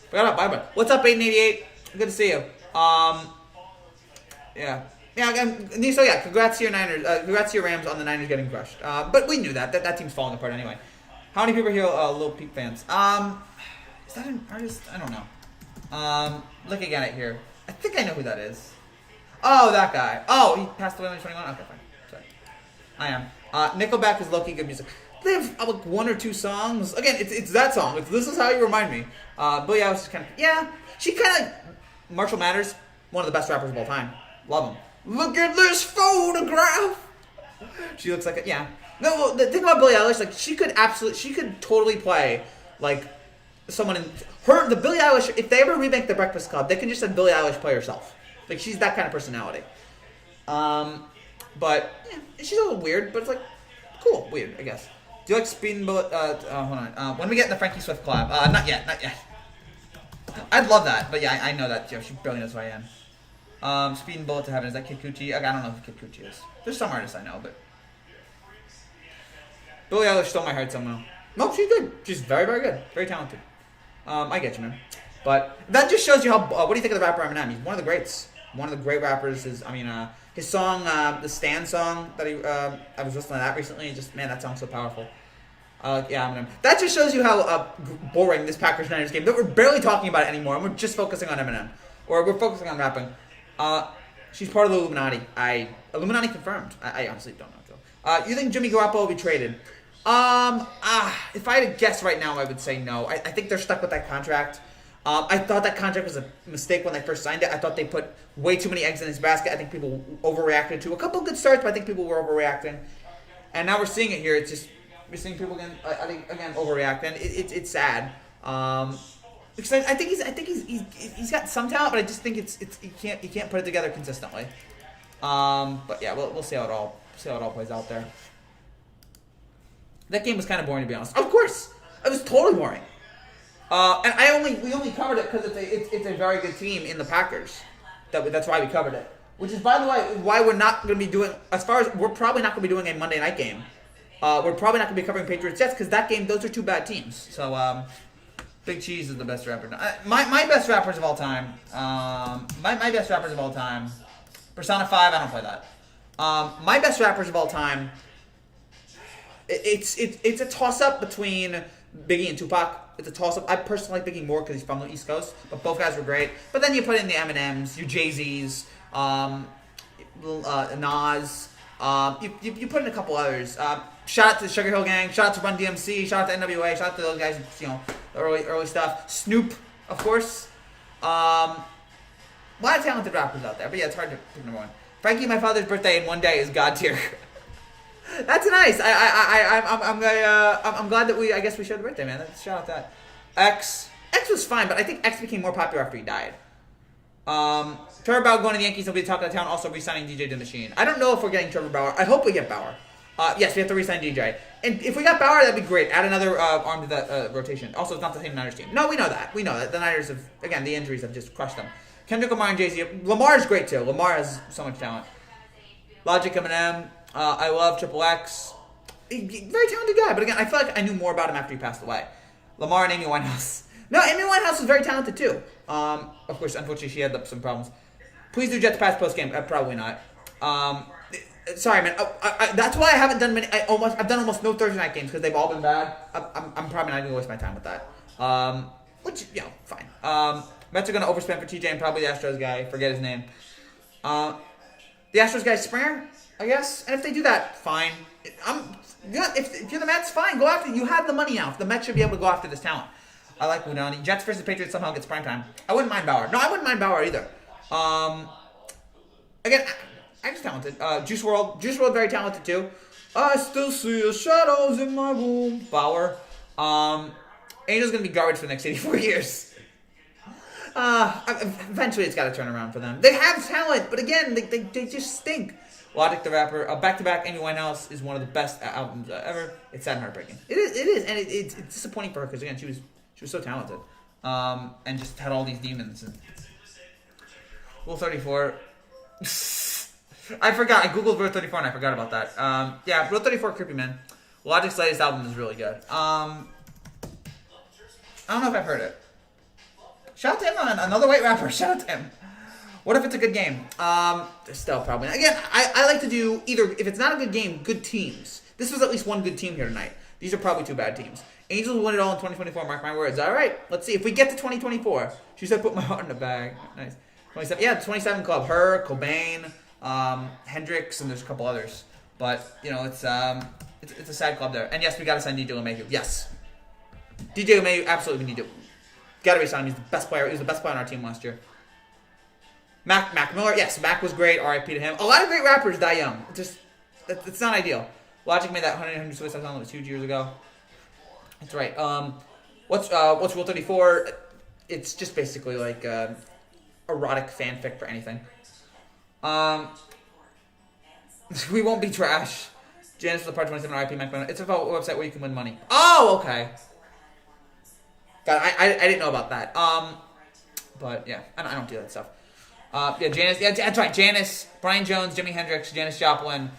Forgot about Bad Button. What's up, 888? Good to see you. Yeah. Yeah, again, so yeah, congrats to your Niners. Congrats to your Rams on the Niners getting crushed. But we knew that team's falling apart anyway. How many people here are Lil Peep fans? Is that an artist? I don't know. Looking at it here. I think I know who that is. Oh, that guy. Oh, he passed away when he was 21? Okay, fine. Sorry. I am. Nickelback is low-key good music. They have like one or two songs. Again, it's that song. This is how you remind me. Billie Eilish is kind of... Yeah, she kind of... Marshall Mathers, one of the best rappers of all time. Love him. Look at this photograph. She looks like a... Yeah. No, the thing about Billie Eilish, like, she could totally play, like, someone in... The Billie Eilish, if they ever remake The Breakfast Club, they can just have Billie Eilish play herself. Like, she's that kind of personality. But, yeah, she's a little weird, but it's like, cool, weird, I guess. Do you like Speed Bullet? Hold on. When we get in the Frankie Swift collab? Not yet. I'd love that, but yeah, I know that. She barely knows who I am. Speed and Bullet to Heaven. Is that Kid Coochie? I don't know who Kid Coochie is. There's some artists I know, but Billie Eilish stole my heart somehow. No, she's good. She's very, very good. Very talented. I get you, man. But that just shows you how. What do you think of the rapper Eminem? He's one of the greats. One of the great rappers. His song, the Stan song that I was listening to that recently. Just man, that song's so powerful. Yeah, Eminem. That just shows you how boring this Packers Niners game. That we're barely talking about it anymore, and we're just focusing on Eminem, or we're focusing on rapping. She's part of the Illuminati. Illuminati confirmed. I honestly don't know. You think Jimmy Garoppolo will be traded? If I had to guess right now, I would say no. I think they're stuck with that contract. I thought that contract was a mistake when they first signed it. I thought they put way too many eggs in his basket. I think people overreacted to a couple of good starts, but I think people were overreacting. And now we're seeing it here. It's just we're seeing people again overreact, and it's sad. Because I think he's got some talent, but I just think he can't put it together consistently. But yeah, we'll see how it all plays out there. That game was kind of boring, to be honest. Of course, it was totally boring. And we only covered it because it's a very good team in the Packers. That's why we covered it. Which is, by the way, why we're not going to be doing, we're probably not going to be doing a Monday night game. We're probably not going to be covering Patriots Jets because that game, those are two bad teams. So, Big Cheese is the best rapper. My best rappers of all time. My best rappers of all time. Persona 5, I don't play that. My best rappers of all time. It's a toss up between Biggie and Tupac. It's a toss up. I personally like Biggie more because he's from the East Coast, but both guys were great. But then you put in the Eminems, your Jay-Z's, Nas. You put in a couple others. Shout out to the Sugar Hill Gang. Shout out to Run DMC. Shout out to NWA. Shout out to those guys. The early stuff. Snoop, of course. A lot of talented rappers out there, but yeah, it's hard to pick number one. Frankie, my father's birthday in one day is God tier. That's nice. I'm glad that I guess we shared the birthday, man. Shout out to that. X was fine, but I think X became more popular after he died. Trevor Bauer going to the Yankees will be the talk of the town. Also re-signing DJ the Machine. I don't know if we're getting Trevor Bauer. I hope we get Bauer. Yes, we have to re-sign DJ. And if we got Bauer, that'd be great. Add another arm to that rotation. Also, it's not the same Niners team. No, we know that. The Niners have, again, the injuries have just crushed them. Kendrick Lamar and Jay-Z. Lamar is great, too. Lamar has so much talent. Logic Eminem. I love Triple X. Very talented guy. But again, I feel like I knew more about him after he passed away. Lamar and Amy Winehouse. No, Amy Winehouse was very talented, too. Of course, unfortunately, she had some problems. Please do Jets Pass post game. Probably not. Sorry, man. That's why I haven't done many. I've done almost no Thursday night games because they've all been bad. I'm probably not going to waste my time with that. Which, fine. Mets are going to overspend for TJ and probably the Astros guy. Forget his name. The Astros guy, Springer, I guess. And if they do that, fine. If you're the Mets, fine. Go after. You have the money now. The Mets should be able to go after this talent. I like Udani. Jets versus Patriots somehow gets prime time. I wouldn't mind Bauer. No, I wouldn't mind Bauer either. Again, I'm talented. Juice WRLD very talented too. I still see the shadows in my room. Bauer. Angel's gonna be garbage for the next 84 years. Eventually it's got to turn around for them. They have talent, but again, they just stink. Logic the Rapper, back-to-back Amy Winehouse is one of the best albums ever. It's sad and heartbreaking. It is, and it's disappointing for her because again, she was so talented, and just had all these demons. And Rule 34. I forgot. I googled Rule 34 and I forgot about that. Yeah, Rule 34, creepy man. Logic's latest album is really good. I don't know if I've heard it. Shout out to him, another white rapper. Shout out to him. What if it's a good game? Still probably not. Again, I like to do either, if it's not a good game, good teams. This was at least one good team here tonight. These are probably two bad teams. Angels will win it all in 2024, mark my words. All right, let's see. If we get to 2024, she said put my heart in the bag. Nice. 27, yeah, the 27 club. Her, Cobain, Hendrix, and there's a couple others. But, it's a sad club there. And yes, we got to sign DJ LeMahieu. Yes. DJ LeMahieu, absolutely we need to. Got to resign him. He's the best player. He was the best player on our team last year. Mac Miller, yes, Mac was great. R.I.P. to him. A lot of great rappers die young. It's not ideal. Logic made that 100 Suicide song that was 2 years ago. That's right. What's Rule 34? It's just basically like erotic fanfic for anything. We won't be trash. Janice for the Part 27 R.I.P. Mac Miller. It's about a website where you can win money. Oh, okay. God, I didn't know about that. But yeah, I don't do that stuff. Yeah, Janice. Yeah, that's right. Janice, Brian Jones, Jimi Hendrix, Janis Joplin.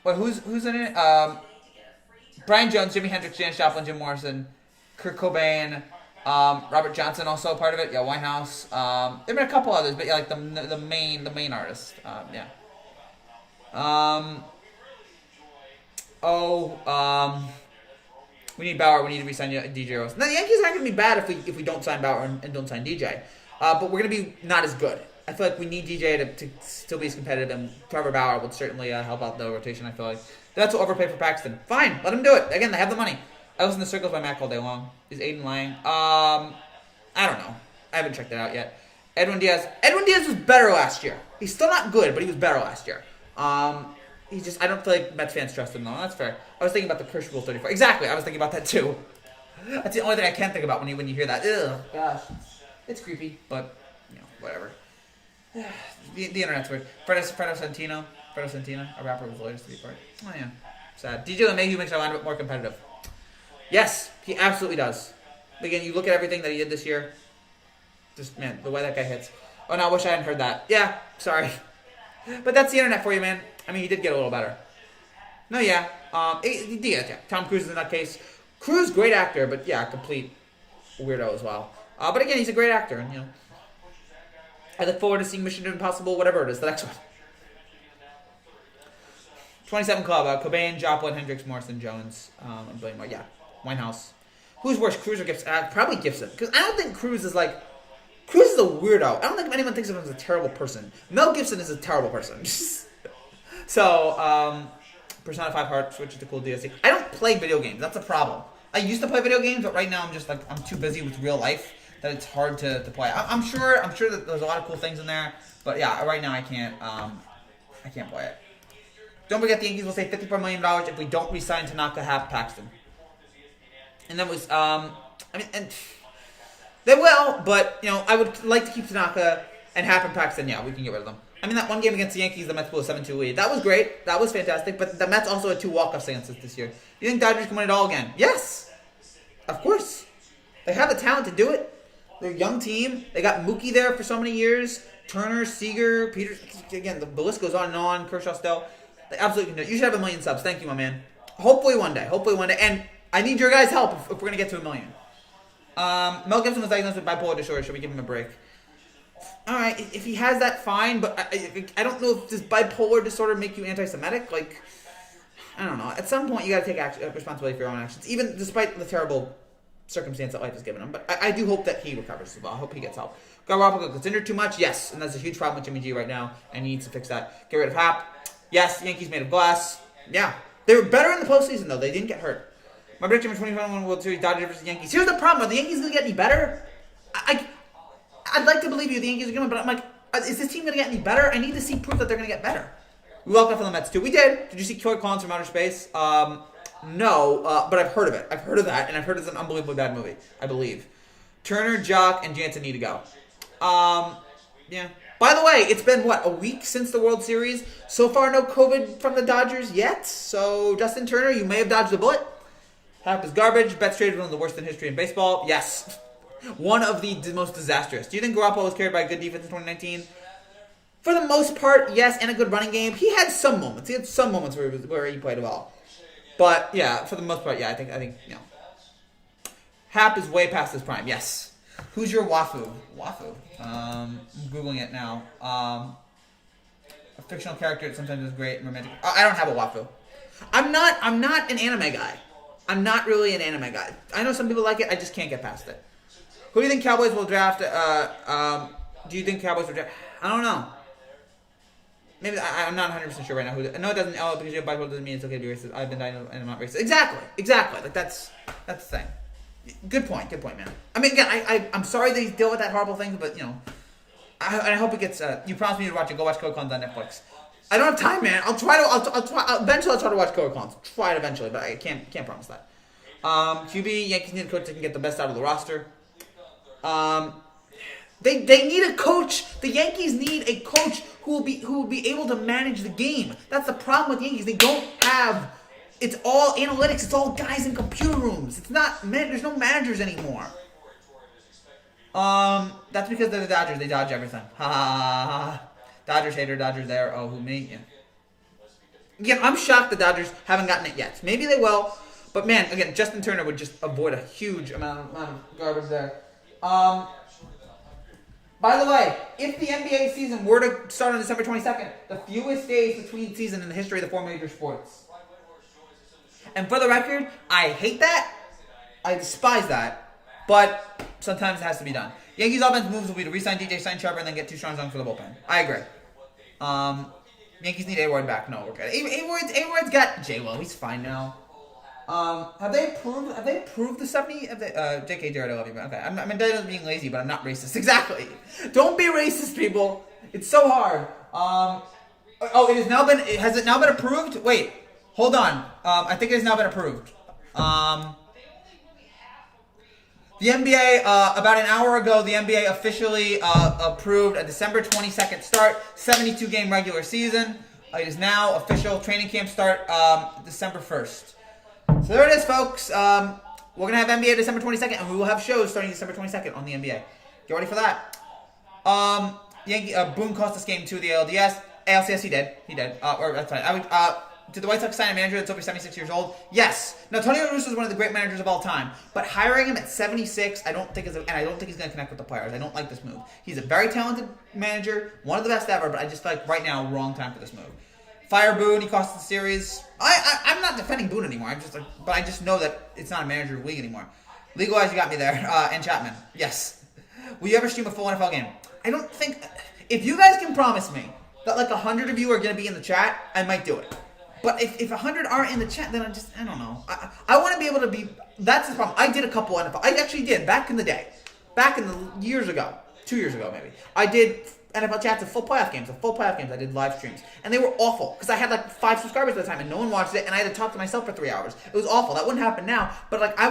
Who's in it? Brian Jones, Jimi Hendrix, Janis Joplin, Jim Morrison, Kurt Cobain, Robert Johnson also part of it. Yeah, Winehouse. There've been a couple others, but yeah, like the main artist. Yeah. We need Bauer. We need to re-sign DJ Rose. Now, the Yankees aren't going to be bad if we don't sign Bauer and don't sign DJ. But we're going to be not as good. I feel like we need DJ to still be as competitive, and Trevor Bauer would certainly help out the rotation, I feel like. That's what overpay for Paxton. Fine, let him do it. Again, they have the money. I listen to Circles by Mac all day long. Is Aiden lying? I don't know. I haven't checked it out yet. Edwin Diaz was better last year. He's still not good, but he was better last year. I don't feel like Mets fans trust him, though. That's fair. I was thinking about the Kirsch Rule 34. Exactly, I was thinking about that, too. That's the only thing I can think about when you hear that. Ugh, gosh. It's creepy, but, whatever. The internet's weird. Fredo Santino, a rapper was the latest to be part. Oh, yeah. Sad. DJ LeMahieu makes our line a bit more competitive. Yes, he absolutely does. Again, you look at everything that he did this year. Just, man, the way that guy hits. Oh, no, I wish I hadn't heard that. Yeah, sorry. But that's the internet for you, man. I mean, he did get a little better. No, yeah. Yeah. Tom Cruise is in that case. Cruise, great actor, but yeah, complete weirdo as well. But again, he's a great actor, and I look forward to seeing Mission Impossible, whatever it is, the next one. 27 Club, Cobain, Joplin, Hendrix, Morrison, Jones, and Billy Moore. Yeah, Winehouse. Who's worse, Cruise or Gibson? Probably Gibson, because I don't think Cruise is a weirdo. I don't think anyone thinks of him as a terrible person. Mel Gibson is a terrible person. So, Persona 5 Heart switches to cool DLC. I don't play video games. That's a problem. I used to play video games, but right now I'm just like I'm too busy with real life that it's hard to play. I'm sure that there's a lot of cool things in there, but yeah, right now I can't play it. Don't forget the Yankees will save $54 million if we don't re-sign Tanaka, Happ, Paxton. And that was and they will, but I would like to keep Tanaka and Happ and Paxton. Yeah, we can get rid of them. That one game against the Yankees, the Mets blew a 7-2 lead. That was great. That was fantastic. But the Mets also had 2 walk-offs against us this year. You think Dodgers can win it all again? Yes. Of course. They have the talent to do it. They're a young team. They got Mookie there for so many years. Turner, Seager, Peters. Again, the list goes on and on. Kershaw still. They absolutely can do it. You should have 1 million subs. Thank you, my man. Hopefully one day. And I need your guys' help if we're going to get to 1 million. Mel Gibson was diagnosed with bipolar disorder. Should we give him a break? All right, if he has that, fine. But I don't know if does bipolar disorder make you anti-Semitic. Like, I don't know. At some point, you got to take responsibility for your own actions, even despite the terrible circumstance that life has given him. But I do hope that he recovers as well. I hope he gets help. Garoppolo gets injured too much, yes, and that's a huge problem with Jimmy G right now, and he needs to fix that. Get rid of Happ. Yes, Yankees made of glass. Yeah, they were better in the postseason though. They didn't get hurt. My prediction for 2021 World Series: Dodgers versus Yankees. Here's the problem: are the Yankees gonna get any better? I'd like to believe you the Yankees are going to, but I'm like, is this team going to get any better? I need to see proof that they're going to get better. We walked off on the Mets too. We did. Did you see Corey Collins from Outer Space? No, but I've heard of it. I've heard of that, and I've heard it's an unbelievably bad movie, I believe. Turner, Jock, and Jansen need to go. Yeah. By the way, it's been, a week since the World Series? So far, no COVID from the Dodgers yet. So, Justin Turner, you may have dodged a bullet. Happ is garbage. Betts traded one of the worst in history in baseball. Yes. One of the most disastrous. Do you think Garoppolo was carried by a good defense in 2019? For the most part, yes, and a good running game. He had some moments. He had some moments where he played well. But, yeah, for the most part, yeah, I think Happ is way past his prime, yes. Who's your Wafu? Wafu. I'm Googling it now. A fictional character that sometimes is great and romantic. I don't have a Wafu. I'm not an anime guy. I'm not really an anime guy. I know some people like it. I just can't get past it. Who do you think Cowboys will draft? Do you think Cowboys will draft? I don't know. Maybe I'm not 100% sure right now. No, it doesn't. Oh, because you have bipolar doesn't mean it's okay to be racist. I've been diagnosed and I'm not racist. Exactly. Like that's the thing. Good point, man. I mean, again, I'm sorry they deal with that horrible thing, but I hope it gets. You promised me to watch it. Go watch Code Cons on Netflix. I don't have time, man. I'll try. Eventually, I'll try to watch Code Cons. Try it eventually, but I can't promise that. QB Yankees need a coach that can get the best out of the roster. They need a coach. The Yankees need a coach who will be able to manage the game. That's the problem with the Yankees. They don't have. It's all analytics. It's all guys in computer rooms. It's not. There's no managers anymore. That's because they're the Dodgers. They dodge everything. Ha ha ha. Dodgers hater. Dodgers there. Oh, who me? Yeah. Again, I'm shocked the Dodgers haven't gotten it yet. Maybe they will. But man, again, Justin Turner would just avoid a huge amount of garbage there. By the way, if the NBA season were to start on December 22nd, the fewest days between season in the history of the 4 major sports. And for the record, I hate that. I despise that. But sometimes it has to be done. Yankees' offense moves will be to re-sign DJ, sign Sharper, and then get 2 strong zones for the bullpen. I agree. Yankees need A-Ward back. No, we're good. A-Ward's got J-Lo. He's fine now. Have they approved the 70? JK Jared, I love you, man. Okay, I'm not being lazy, but I'm not racist. Exactly. Don't be racist, people. It's so hard. Has it now been approved? Wait, hold on. I think it has now been approved. The NBA, about an hour ago, the NBA officially approved a December 22nd start, 72-game regular season. It is now official. Training camp start December 1st. So there it is, folks. We're going to have NBA December 22nd, and we will have shows starting December 22nd on the NBA. Get ready for that. Boone cost us game 2 of the ALCS, he did. That's fine. Did the White Sox sign a manager that's over 76 years old? Yes. Now, Tony La Russa is one of the great managers of all time, but hiring him at 76, I don't think he's going to connect with the players. I don't like this move. He's a very talented manager, one of the best ever, but I just feel like right now, wrong time for this move. Fire Boone, he cost the series. I'm not defending Boone anymore. But I just know that it's not a manager league anymore. Legalize, you got me there. And Chapman, yes. Will you ever stream a full NFL game? I don't think. If you guys can promise me that like 100 of you are going to be in the chat, I might do it. But if 100 aren't in the chat, then I don't know. I want to be able to be. That's the problem. I did a couple NFL. I actually did back in the day, back in the years ago, 2 years ago maybe. I did NFL chats of full playoff games. I did live streams, and they were awful because I had like 5 subscribers at the time, and no one watched it, and I had to talk to myself for 3 hours. It was awful. That wouldn't happen now. But like I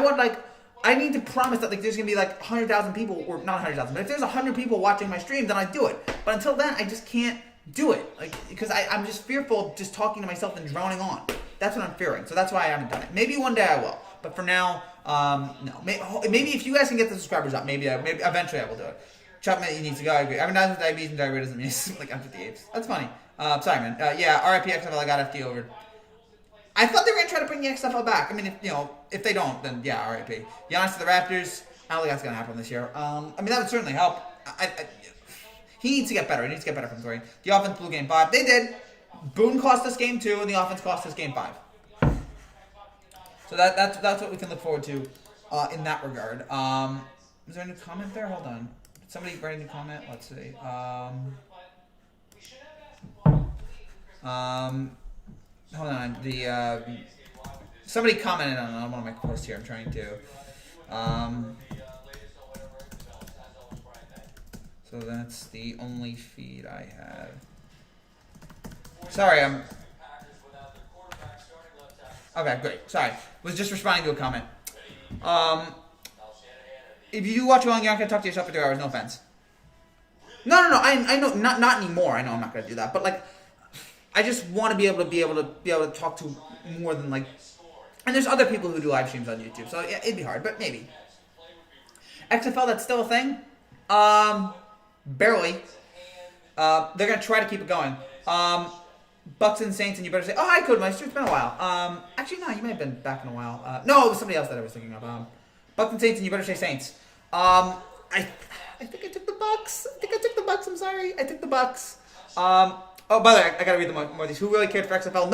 need to promise that like there's gonna be like 100,000 people, or not 100,000, but if there's 100 people watching my stream, then I do it. But until then, I just can't do it, like, because I'm just fearful of just talking to myself and droning on. That's what I'm fearing. So that's why I haven't done it. Maybe one day I will, but for now, no. Maybe if you guys can get the subscribers up, maybe eventually I will do it. Chopman, you need to go. I agree. I've been diagnosed with diabetes and diarrhea doesn't mean it's like I'm 58. That's funny. Sorry, man. Yeah, RIP XFL. I got FD over. I thought they were gonna try to bring the XFL back. I mean, if they don't, then yeah, RIP. Giannis to the Raptors. I don't think that's gonna happen this year. I mean, that would certainly help. He needs to get better. He needs to get better from 3. The offense blew game 5. They did. Boone cost us game 2, and the offense cost us game 5. So that's what we can look forward to in that regard. Is there a new comment there? Hold on. Did somebody write a new comment? Let's see. Hold on. Somebody commented on one of my posts here. I'm trying to. So that's the only feed I have. Sorry, Okay, great. Sorry. Was just responding to a comment. If you do watch along, you're not going to talk to yourself for 3 hours. No offense. No. I know. Not anymore. I know I'm not going to do that. But, like, I just want to be able to talk to more than, like... And there's other people who do live streams on YouTube. So, yeah, it'd be hard. But maybe. XFL, that's still a thing? Barely. They're going to try to keep it going. Bucks and Saints, and you better say, oh, hi, Codemeister. It's been a while. Actually, no, you may have been back in a while. No, it was somebody else that I was thinking of. Bucks and Saints, and you better say Saints. I think I took the Bucks. I'm sorry. I took the Bucks. Oh, by the way, I got to read more of these. Who really cared for XFL?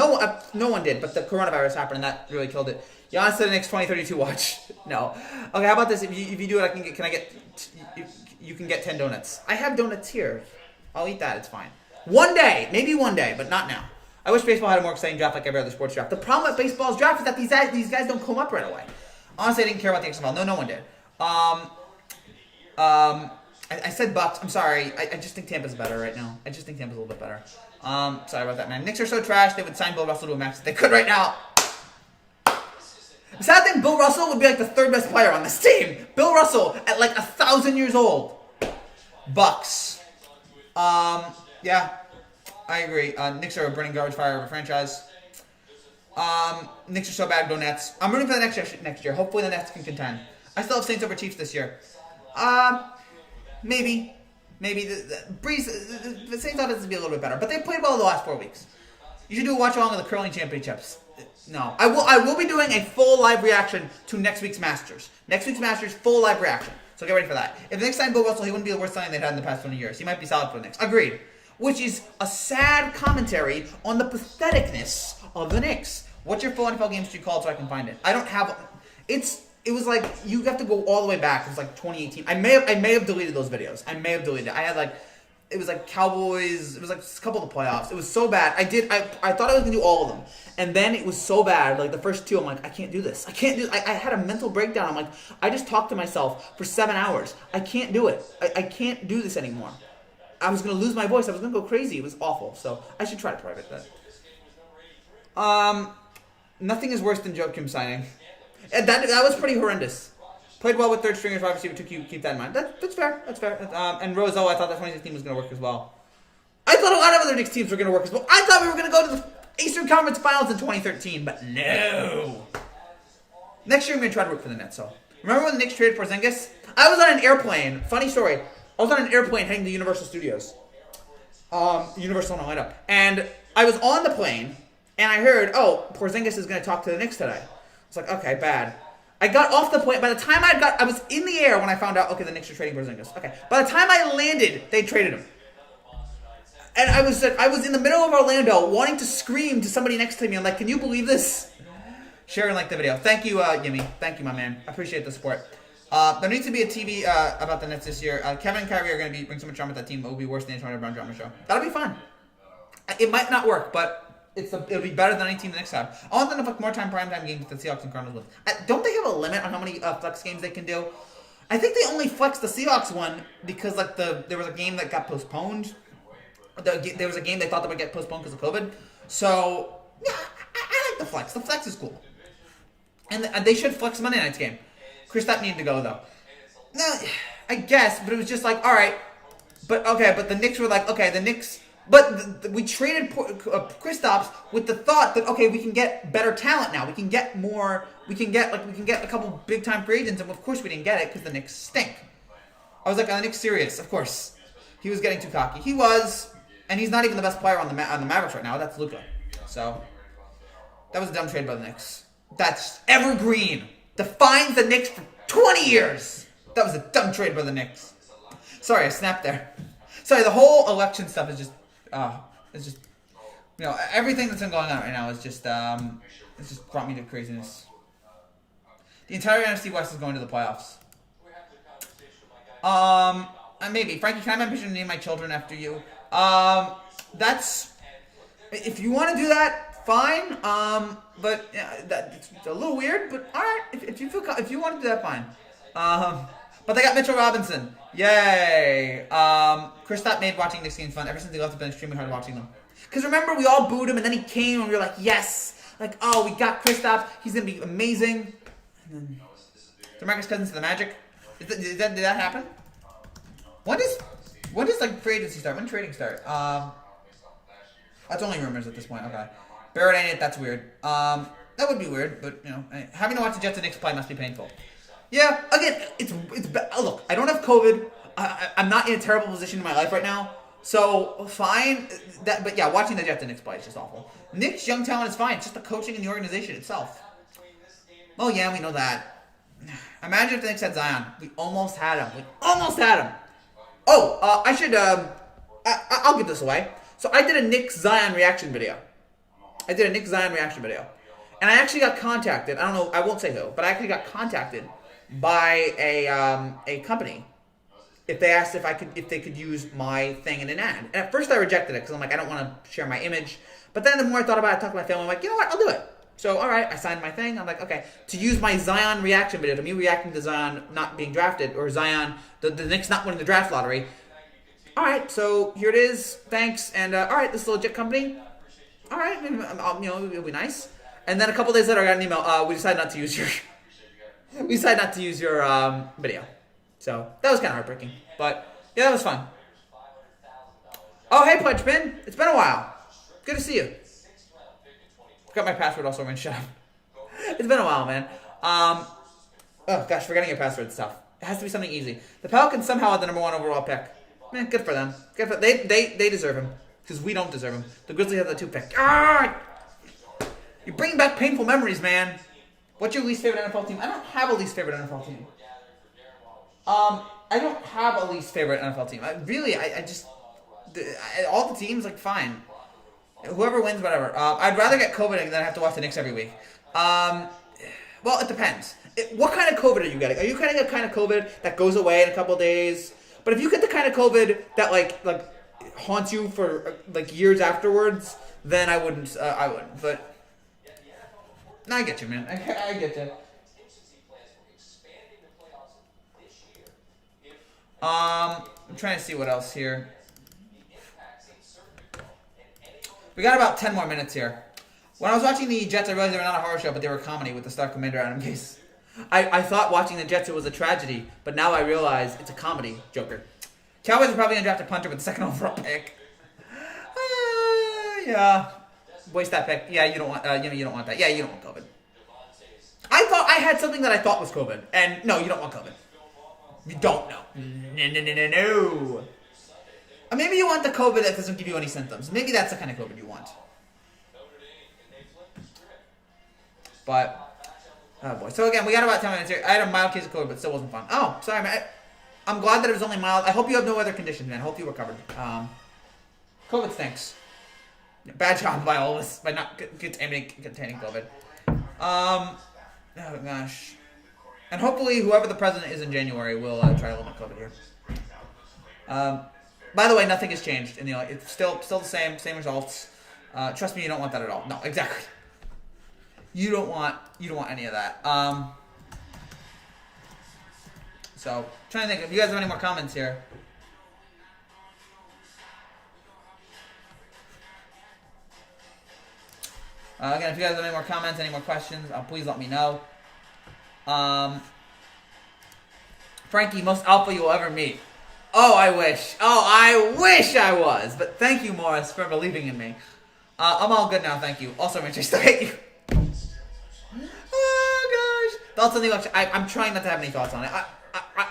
No one did, but the coronavirus happened, and that really killed it. Giannis to the Knicks 2032 watch. No. Okay, how about this? If you do it, you can get 10 donuts. I have donuts here. I'll eat that. It's fine. One day, maybe one day, but not now. I wish baseball had a more exciting draft like every other sports draft. The problem with baseball's draft is that these guys don't come up right away. Honestly, I didn't care about the XFL. No one did. I said Bucks. I'm sorry. I just think Tampa's better right now. I just think Tampa's a little bit better. Sorry about that, man. Knicks are so trash, they would sign Bill Russell to a max if they could right now. The sad thing, Bill Russell would be like the 3rd best player on this team. Bill Russell at like 1,000 years old. Bucks. Yeah, I agree. Knicks are a burning garbage fire of a franchise. Knicks are so bad, go Nets. I'm rooting for the next year. Hopefully the Nets can contend. I still have Saints over Chiefs this year. Maybe. The Saints offense will be a little bit better, but they played well the last 4 weeks. You should do a watch along of the curling championships. No, I will be doing a full live reaction to next week's Masters. Next week's Masters, full live reaction. So get ready for that. If the Knicks signed Bill Russell, he wouldn't be the worst signing they've had in the past 20 years. He might be solid for the Knicks. Agreed. Which is a sad commentary on the patheticness of the Knicks. What's your full NFL game streak called so I can find it? I don't have... It was like, you have to go all the way back. It was like 2018. I may have deleted those videos. I may have deleted it. I had like... It was like Cowboys. It was like a couple of the playoffs. It was so bad. I thought I was going to do all of them. And then it was so bad. Like the first 2, I'm like, I can't do this. I had a mental breakdown. I'm like, I just talked to myself for 7 hours. I can't do it. I can't do this anymore. I was going to lose my voice. I was going to go crazy. It was awful. So I should try to private that. Nothing is worse than Joe Kim signing. And that was pretty horrendous. Played well with third stringers, wide receiver, to keep that in mind. That's fair. That's fair. And Rozo, I thought that 2016 was going to work as well. I thought a lot of other Knicks teams were going to work as well. I thought we were going to go to the Eastern Conference Finals in 2013, but no. Next year, I'm going to try to work for the Nets. So remember when the Knicks traded Porzingis? I was on an airplane. Funny story. I was on an airplane heading to Universal Studios. Universal in Orlando. And I was on the plane, and I heard, Porzingis is going to talk to the Knicks today. I was like, okay, bad. I got off the plane. By the time I was in the air when I found out, okay, the Knicks are trading Porzingis. Okay. By the time I landed, they traded him. And I was in the middle of Orlando wanting to scream to somebody next to me. I'm like, can you believe this? Share and like the video. Thank you, Yimmy. Thank you, my man. I appreciate the support. There needs to be a TV about the Nets this year. Kevin and Kyrie are going to bring so much drama to that team. It will be worse than the Antonio Brown drama show. That'll be fun. It might not work, but it'll be better than any team the next time. I want them to put more primetime games with the Seahawks and Cardinals win. Don't they have a limit on how many flex games they can do? I think they only flexed the Seahawks one because like there was a game that got postponed. There was a game they thought that would get postponed because of COVID. So yeah, I like the flex. The flex is cool, and they should flex Monday night's game. Kristaps needed to go though. No, I guess, but it was just like all right, but the Knicks were like okay, the Knicks. But we traded Kristaps with the thought that okay, we can get better talent now. We can get more. We can get a couple big time free agents, and of course we didn't get it because the Knicks stink. I was like, are the Knicks serious? Of course, he was getting too cocky. He was, and he's not even the best player on the Mavericks right now. That's Luka. So that was a dumb trade by the Knicks. That's evergreen. Defines the Knicks for 20 years. That was a dumb trade by the Knicks. Sorry, I snapped there. Sorry, the whole election stuff is just. It's just, everything that's been going on right now is just, it's just brought me to craziness. The entire NFC West is going to the playoffs. Maybe. Frankie, can I have permission to name my children after you? That's, if you want to do that, fine. But, it's a little weird, but alright. If you want to do that, fine. But they got Mitchell Robinson. Yay. Kristaps made watching Knicks games fun. Ever since they left, it's been extremely hard watching them. Because remember, we all booed him, and then he came, and we were like, yes. Like, oh, we got Kristaps. He's going to be amazing. And then, DeMarcus Cousins to the Magic. Did that happen? When does like, free agency start? When did trading start? That's only rumors at this point. Okay. Barrett ain't it. That's weird. That would be weird, but, having to watch the Jets and Knicks play must be painful. Yeah, again, it's look, I don't have COVID. I'm not in a terrible position in my life right now. So, fine. But yeah, watching the Jets and Knicks play is just awful. Knicks' young talent is fine. It's just the coaching and the organization itself. Oh, yeah, we know that. Imagine if the Knicks had Zion. We almost had him. Oh, I should, I'll give this away. So, I did a Knicks Zion reaction video. And I actually got contacted. I don't know, I won't say who, but I actually got contacted by a company if they asked if they could use my thing in an ad. And at first I rejected it because I'm like, I don't want to share my image. But then the more I thought about it, I talked to my family, I'm like, you know what, I'll do it. So all right, I signed my thing. I'm like, okay, to use my Zion reaction video, to me reacting to Zion not being drafted, or Zion, the Knicks not winning the draft lottery. All right, so here it is. Thanks. And all right, this is a legit company. All right, it'll be nice. And then a couple days later, I got an email. We decided not to use your video. So that was kind of heartbreaking. But yeah, that was fun. Oh, hey, Pledge Bin. It's been a while. Good to see you. Forgot my password also, man. Shut up. It's been a while, man. Oh gosh, forgetting your password stuff. It has to be something easy. The Pelicans somehow had the number 1 overall pick. Man, good for them. They deserve him because we don't deserve him. The Grizzlies have the 2 pick. Ah! You're bringing back painful memories, man. What's your least favorite NFL team? I don't have a least favorite NFL team. I don't have a least favorite NFL team. All the teams, like, fine. Whoever wins, whatever. I'd rather get COVID than have to watch the Knicks every week. Well, it depends. What kind of COVID are you getting? Are you getting a kind of COVID that goes away in a couple of days? But if you get the kind of COVID that, like haunts you for, years afterwards, then I wouldn't. But... No, I get you, man. I get you. I'm trying to see what else here. We got about 10 more minutes here. When I was watching the Jets, I realized they were not a horror show, but they were a comedy with the star commander Adam Gase. I thought watching the Jets it was a tragedy, but now I realize it's a comedy, Joker. Cowboys are probably going to draft a punter with the 2nd overall pick. Yeah. Waste that pick. Yeah, you don't want. You don't want that. Yeah, you don't want COVID. I thought I had something that I thought was COVID, and no, you don't want COVID. You don't know. No. Maybe you want the COVID that doesn't give you any symptoms. Maybe that's the kind of COVID you want. But oh boy. So again, we got about 10 minutes here. I had a mild case of COVID, but still wasn't fun. Oh, sorry, man. I'm glad that it was only mild. I hope you have no other conditions, man. I hope you recovered. COVID stinks. Bad job by all of us by not containing COVID. Oh gosh. And hopefully whoever the president is in January will try to limit COVID here. By the way, nothing has changed. It's still the same results. Trust me, you don't want that at all. No, exactly. You don't want any of that. So, trying to think if you guys have any more comments here. Again, if you guys have any more comments, any more questions, please let me know. Frankie, most alpha you'll ever meet. Oh, I wish. Oh, I wish I was. But thank you, Morris, for believing in me. I'm all good now, thank you. Also, Rich, I still hate you. Oh, gosh. Thoughts on the election? I'm trying not to have any thoughts on it.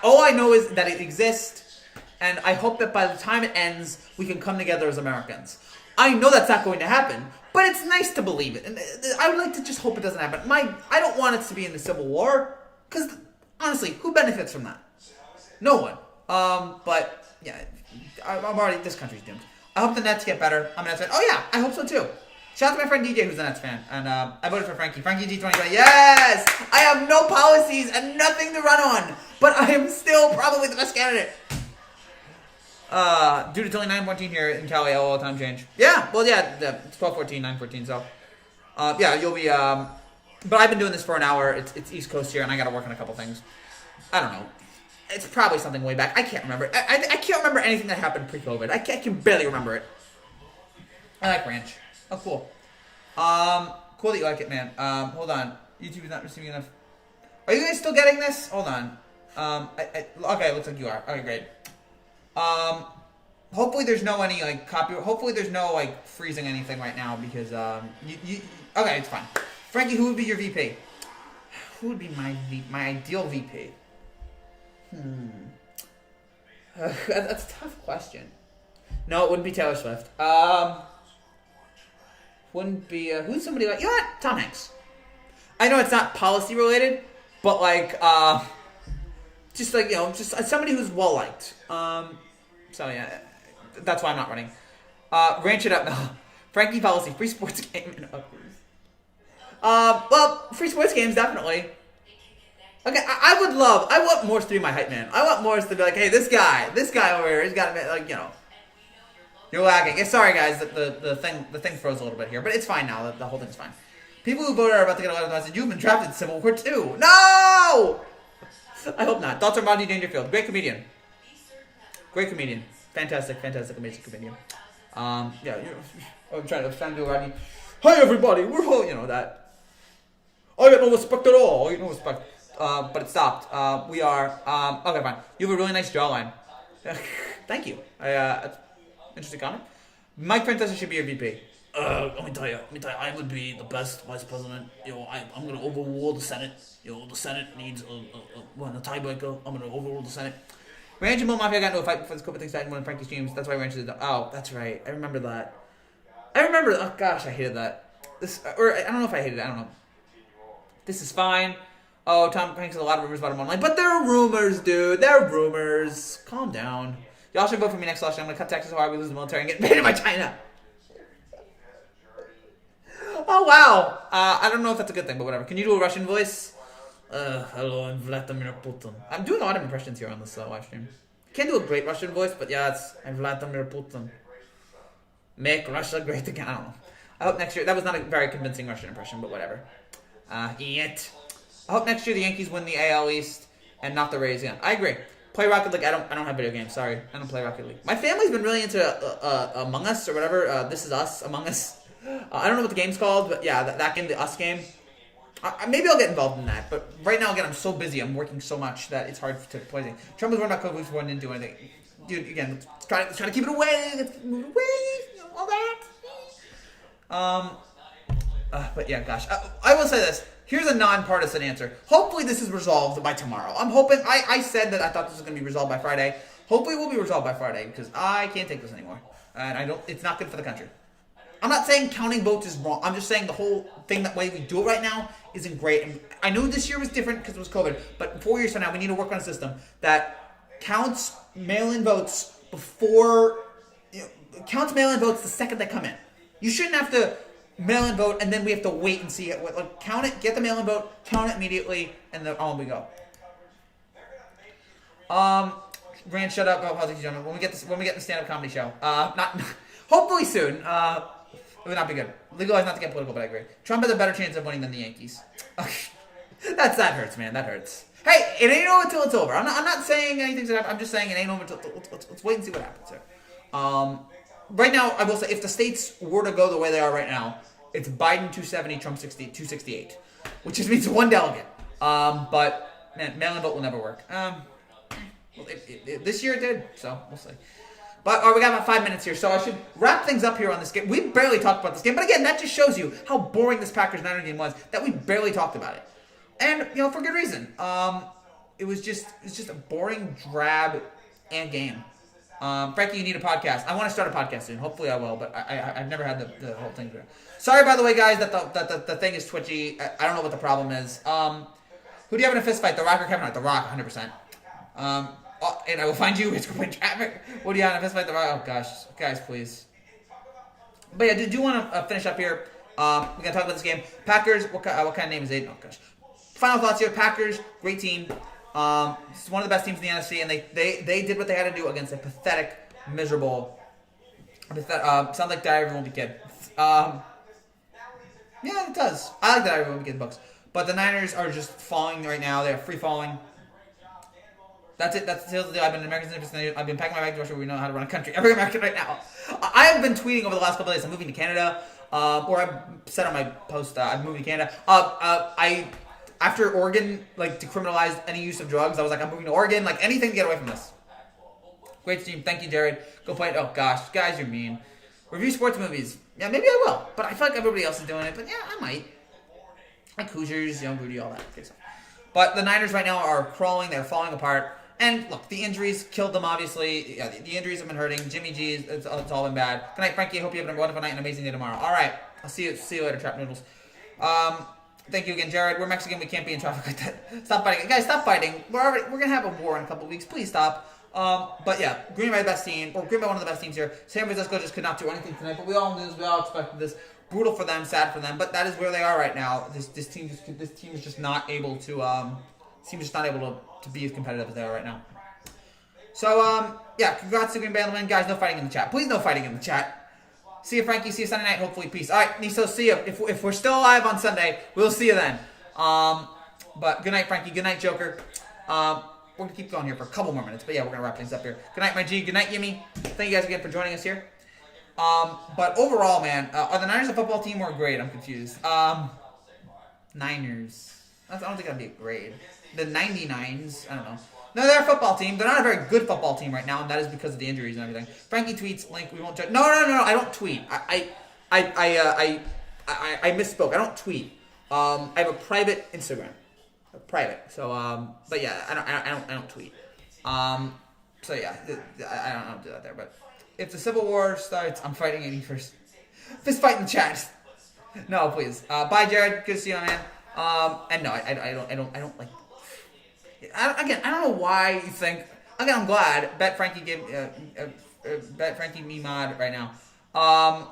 All I know is that it exists, and I hope that by the time it ends, we can come together as Americans. I know that's not going to happen, but it's nice to believe it. And I would like to just hope it doesn't happen. I don't want us to be in the Civil War, because, honestly, who benefits from that? No one. But, yeah, I'm already, this country's doomed. I hope the Nets get better. I'm a Nets fan. Oh, yeah, I hope so, too. Shout out to my friend DJ, who's a Nets fan. And I voted for Frankie. Frankie G2020. Yes! I have no policies and nothing to run on. But I am still probably the best candidate. Dude, it's only 9:14 here in Cali. All time change. Yeah, well, yeah, it's 12:14, 9:14. So, yeah, you'll be, but I've been doing this for an hour. It's East Coast here, and I got to work on a couple things. I don't know. It's probably something way back. I can't remember. I can't remember anything that happened pre-COVID. I can barely remember it. I like ranch. Oh, cool. Cool that you like it, man. Hold on. YouTube is not receiving enough. Are you guys still getting this? Hold on. Okay, looks like you are. Okay, great. Hopefully there's no any, like, hopefully there's no, like, freezing anything right now because, okay, it's fine. Frankie, who would be your VP? Who would be my ideal VP? That's a tough question. No, it wouldn't be Taylor Swift. Wouldn't be, who's somebody like, you know what? Tom Hanks. I know it's not policy related, but like, just like, you know, just somebody who's well liked. So yeah, that's why I'm not running. Ranch it up now. Frankie policy, free sports game and others. Well, free sports games, definitely. Okay, I want Morris to be my hype man. I want Morris to be like, hey, this guy over here, he's got to be, like, you know. You're lagging. Yeah, sorry, guys, the thing froze a little bit here, but it's fine now. The whole thing's fine. People who voted are about to get a lot of messages. You've been drafted in Civil War 2. No! I hope not. Thoughts on Rodney Dangerfield. Great comedian. Great comedian. Fantastic, amazing comedian. Yeah, I'm trying to do Rodney. Hi, everybody. We're all, you know, that. I got no respect at all. I got no respect. But it stopped. We are, okay, fine. You have a really nice jawline. Thank you. Interesting comment. Mike Francesa should be your VP. Let me tell you, I would be the best vice president. You know, I'm going to overrule the Senate. You know, the Senate needs a tiebreaker. I'm going to overrule the Senate. Ranch and Mo Mafia got into a fight before this COVID thing started in one of Frankie's streams. That's why Ranch did. Oh, that's right. I remember that. Oh gosh, I hated that. Or I don't know if I hated it. I don't know. This is fine. Oh, Tom Hanks has a lot of rumors about him online. But they're rumors, dude. They're rumors. Calm down. Y'all should vote for me next election. I'm going to cut taxes so hard we lose the military and get invaded by China. Oh, wow. I don't know if that's a good thing, but whatever. Can you do a Russian voice? Hello, I'm Vladimir Putin. I'm doing a lot of impressions here on this live stream. Can't do a great Russian voice, but yeah, I'm Vladimir Putin. Make Russia great again. I don't know. I hope next year... That was not a very convincing Russian impression, but whatever. Yet. I hope next year the Yankees win the AL East and not the Rays again. I agree. Play Rocket League. I don't have video games. Sorry, I don't play Rocket League. My family's been really into Among Us or whatever. This Is Us, Among Us. I don't know what the game's called, but yeah, that game, the Us game. Maybe I'll get involved in that. But right now, again, I'm so busy. I'm working so much that it's hard to play anything. Trump was worried about COVID before and didn't do anything. Dude, again, let's try to keep it away. Let's move it away. You know, all that. But yeah, gosh, I will say this. Here's a non-partisan answer. Hopefully this is resolved by tomorrow. I'm hoping, I said that I thought this was going to be resolved by Friday. Hopefully it will be resolved by Friday because I can't take this anymore. And it's not good for the country. I'm not saying counting votes is wrong. I'm just saying the whole thing, that way we do it right now isn't great. And I know this year was different because it was COVID, but 4 years from now we need to work on a system that counts mail-in votes before, counts mail-in votes the second they come in. You shouldn't have to mail-in vote, and then we have to wait and see it. Like, count it, get the mail-in vote, count it immediately, and then on we go. Rand, shut up. When we get the stand-up comedy show, not hopefully soon. It would not be good. Legalize, not to get political, but I agree. Trump has a better chance of winning than the Yankees. That hurts, man. That hurts. Hey, it ain't over until it's over. I'm not saying anything. I'm just saying it ain't over until. Let's wait and see what happens here. Right now, I will say, if the states were to go the way they are right now, it's Biden 270, Trump 268, which just means one delegate. But man, mail-in vote will never work. This year it did, so we'll see. But we got about 5 minutes here, so I should wrap things up here on this game. We barely talked about this game, but again, that just shows you how boring this Packers-Niners game was, that we barely talked about it. And, for good reason. It was just a boring, drab, game. Frankie, you need a podcast. I want to start a podcast soon. Hopefully I will, but I've never had the whole thing there. Sorry, by the way, guys, that the thing is twitchy. I don't know what the problem is. Who do you have in a fist fight? The Rock or Kevin Hart? The Rock, 100%. And I will find you. It's going traffic. What do you have in a fist fight? The Rock? Oh, gosh. Guys, please. But yeah, do want to finish up here. We're going to talk about this game. Packers, what kind of name is it? Oh, gosh. Final thoughts here. Packers, great team. It's one of the best teams in the NFC, and they did what they had to do against a pathetic, miserable, sounds like Diary of a Wimpy Kid. Yeah, it does. I like Diary of a Wimpy Kid books. But the Niners are just falling right now. They're free falling. That's it. That's the deal. I've been an American citizen. I've been packing my bag to Russia. We know how to run a country. Every American right now. I have been tweeting over the last couple of days. I'm moving to Canada. Or I've said on my post, I'm moving to Canada. After Oregon, decriminalized any use of drugs, I was like, I'm moving to Oregon. Anything to get away from this. Great team. Thank you, Jared. Go play it. Oh, gosh. Guys, you're mean. Review sports movies. Yeah, maybe I will. But I feel like everybody else is doing it. But yeah, I might. Like Hoosiers, Rudy, all that good stuff. But the Niners right now are crawling. They're falling apart. And look, the injuries killed them, obviously. Yeah, the injuries have been hurting. Jimmy G, it's all been bad. Good night, Frankie. I hope you have a wonderful night and an amazing day tomorrow. All right. I'll see you later, Trap Noodles. Thank you again, Jared. We're Mexican. We can't be in traffic like that. Stop fighting. Guys, stop fighting. We're going to have a war in a couple of weeks. Please stop. But yeah, Green Bay the best team. Or Green Bay one of the best teams here. San Francisco just could not do anything tonight. But we all knew this. We all expected this. Brutal for them. Sad for them. But that is where they are right now. This team is just not able to... to be as competitive as they are right now. So, yeah, congrats to Green Bay on the win. Guys, no fighting in the chat. Please, no fighting in the chat. See you, Frankie. See you Sunday night. Hopefully, peace. All right, Niso, see you. If we're still alive on Sunday, we'll see you then. But good night, Frankie. Good night, Joker. We're going to keep going here for a couple more minutes. But yeah, we're going to wrap things up here. Good night, my G. Good night, Yimmy. Thank you guys again for joining us here. But overall, man, are the Niners a football team or a grade? I'm confused. Niners. I don't think that'd be a grade. The 99s, I don't know. No, they're a football team. They're not a very good football team right now, and that is because of the injuries and everything. Frankie tweets, link, we won't judge. No, I don't tweet. I misspoke. I don't tweet. I have a private Instagram. So, but yeah, I don't tweet. So yeah, I don't do that there. But if the Civil War starts, I'm fighting any first. Fist fight in the chat. No, please. Bye, Jared. Good to see you, man. And no, I don't like. I don't know why you think. Again, I'm glad. Bet Frankie me mod right now. I'm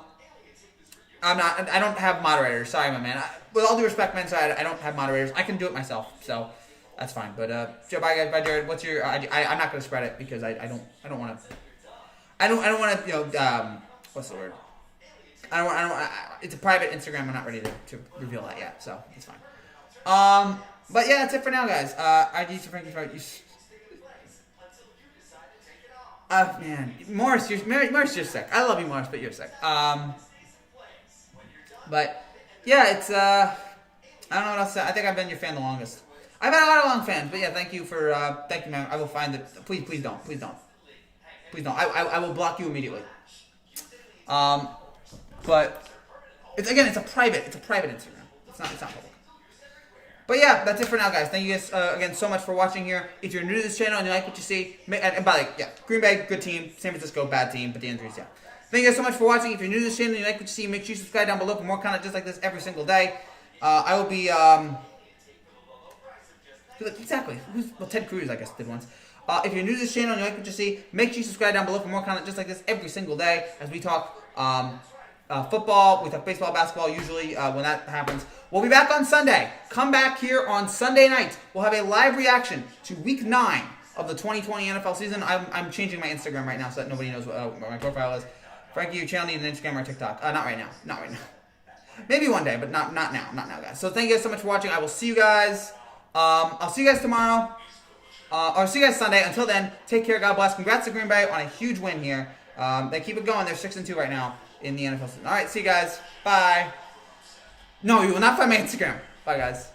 not. I don't have moderators. Sorry, my man. With all due respect, man, sorry, I don't have moderators. I can do it myself, so that's fine. But bye guys. Bye, Jared. What's your? I'm not gonna spread it because I don't want to. I don't want to. What's the word? I don't. It's a private Instagram. I'm not ready to reveal that yet, so it's fine. But yeah, that's it for now, guys. IG to Frankie Fight. Man, Morris, you're sick. I love you, Morris, but you're sick. But yeah, it's I don't know what else to say. I think I've been your fan the longest. I've had a lot of long fans, but yeah, thank you, man. I will find it. Please don't. I will block you immediately. But it's a private Instagram. It's not public. But yeah, that's it for now, guys. Thank you guys again so much for watching here. If you're new to this channel and you like what you see, and by the way, yeah, Green Bay, good team. San Francisco, bad team, but the injuries, yeah. Thank you guys so much for watching. If you're new to this channel and you like what you see, make sure you subscribe down below for more content just like this every single day. I will be, exactly. Ted Cruz, I guess, did once. If you're new to this channel and you like what you see, make sure you subscribe down below for more content just like this every single day as we talk football, we talk baseball, basketball, usually when that happens. We'll be back on Sunday. Come back here on Sunday night. We'll have a live reaction to Week 9 of the 2020 NFL season. I'm changing my Instagram right now so that nobody knows what my profile is. Frankie, your channel need an Instagram or TikTok. Not right now. Not right now. Maybe one day, but not now. Not now, guys. So thank you guys so much for watching. I will see you guys. I'll see you guys tomorrow. Or see you guys Sunday. Until then, take care. God bless. Congrats to Green Bay on a huge win here. They keep it going. They're 6-2 right now in the NFL season. All right, see you guys. Bye. No, you will not find my Instagram. Bye, guys.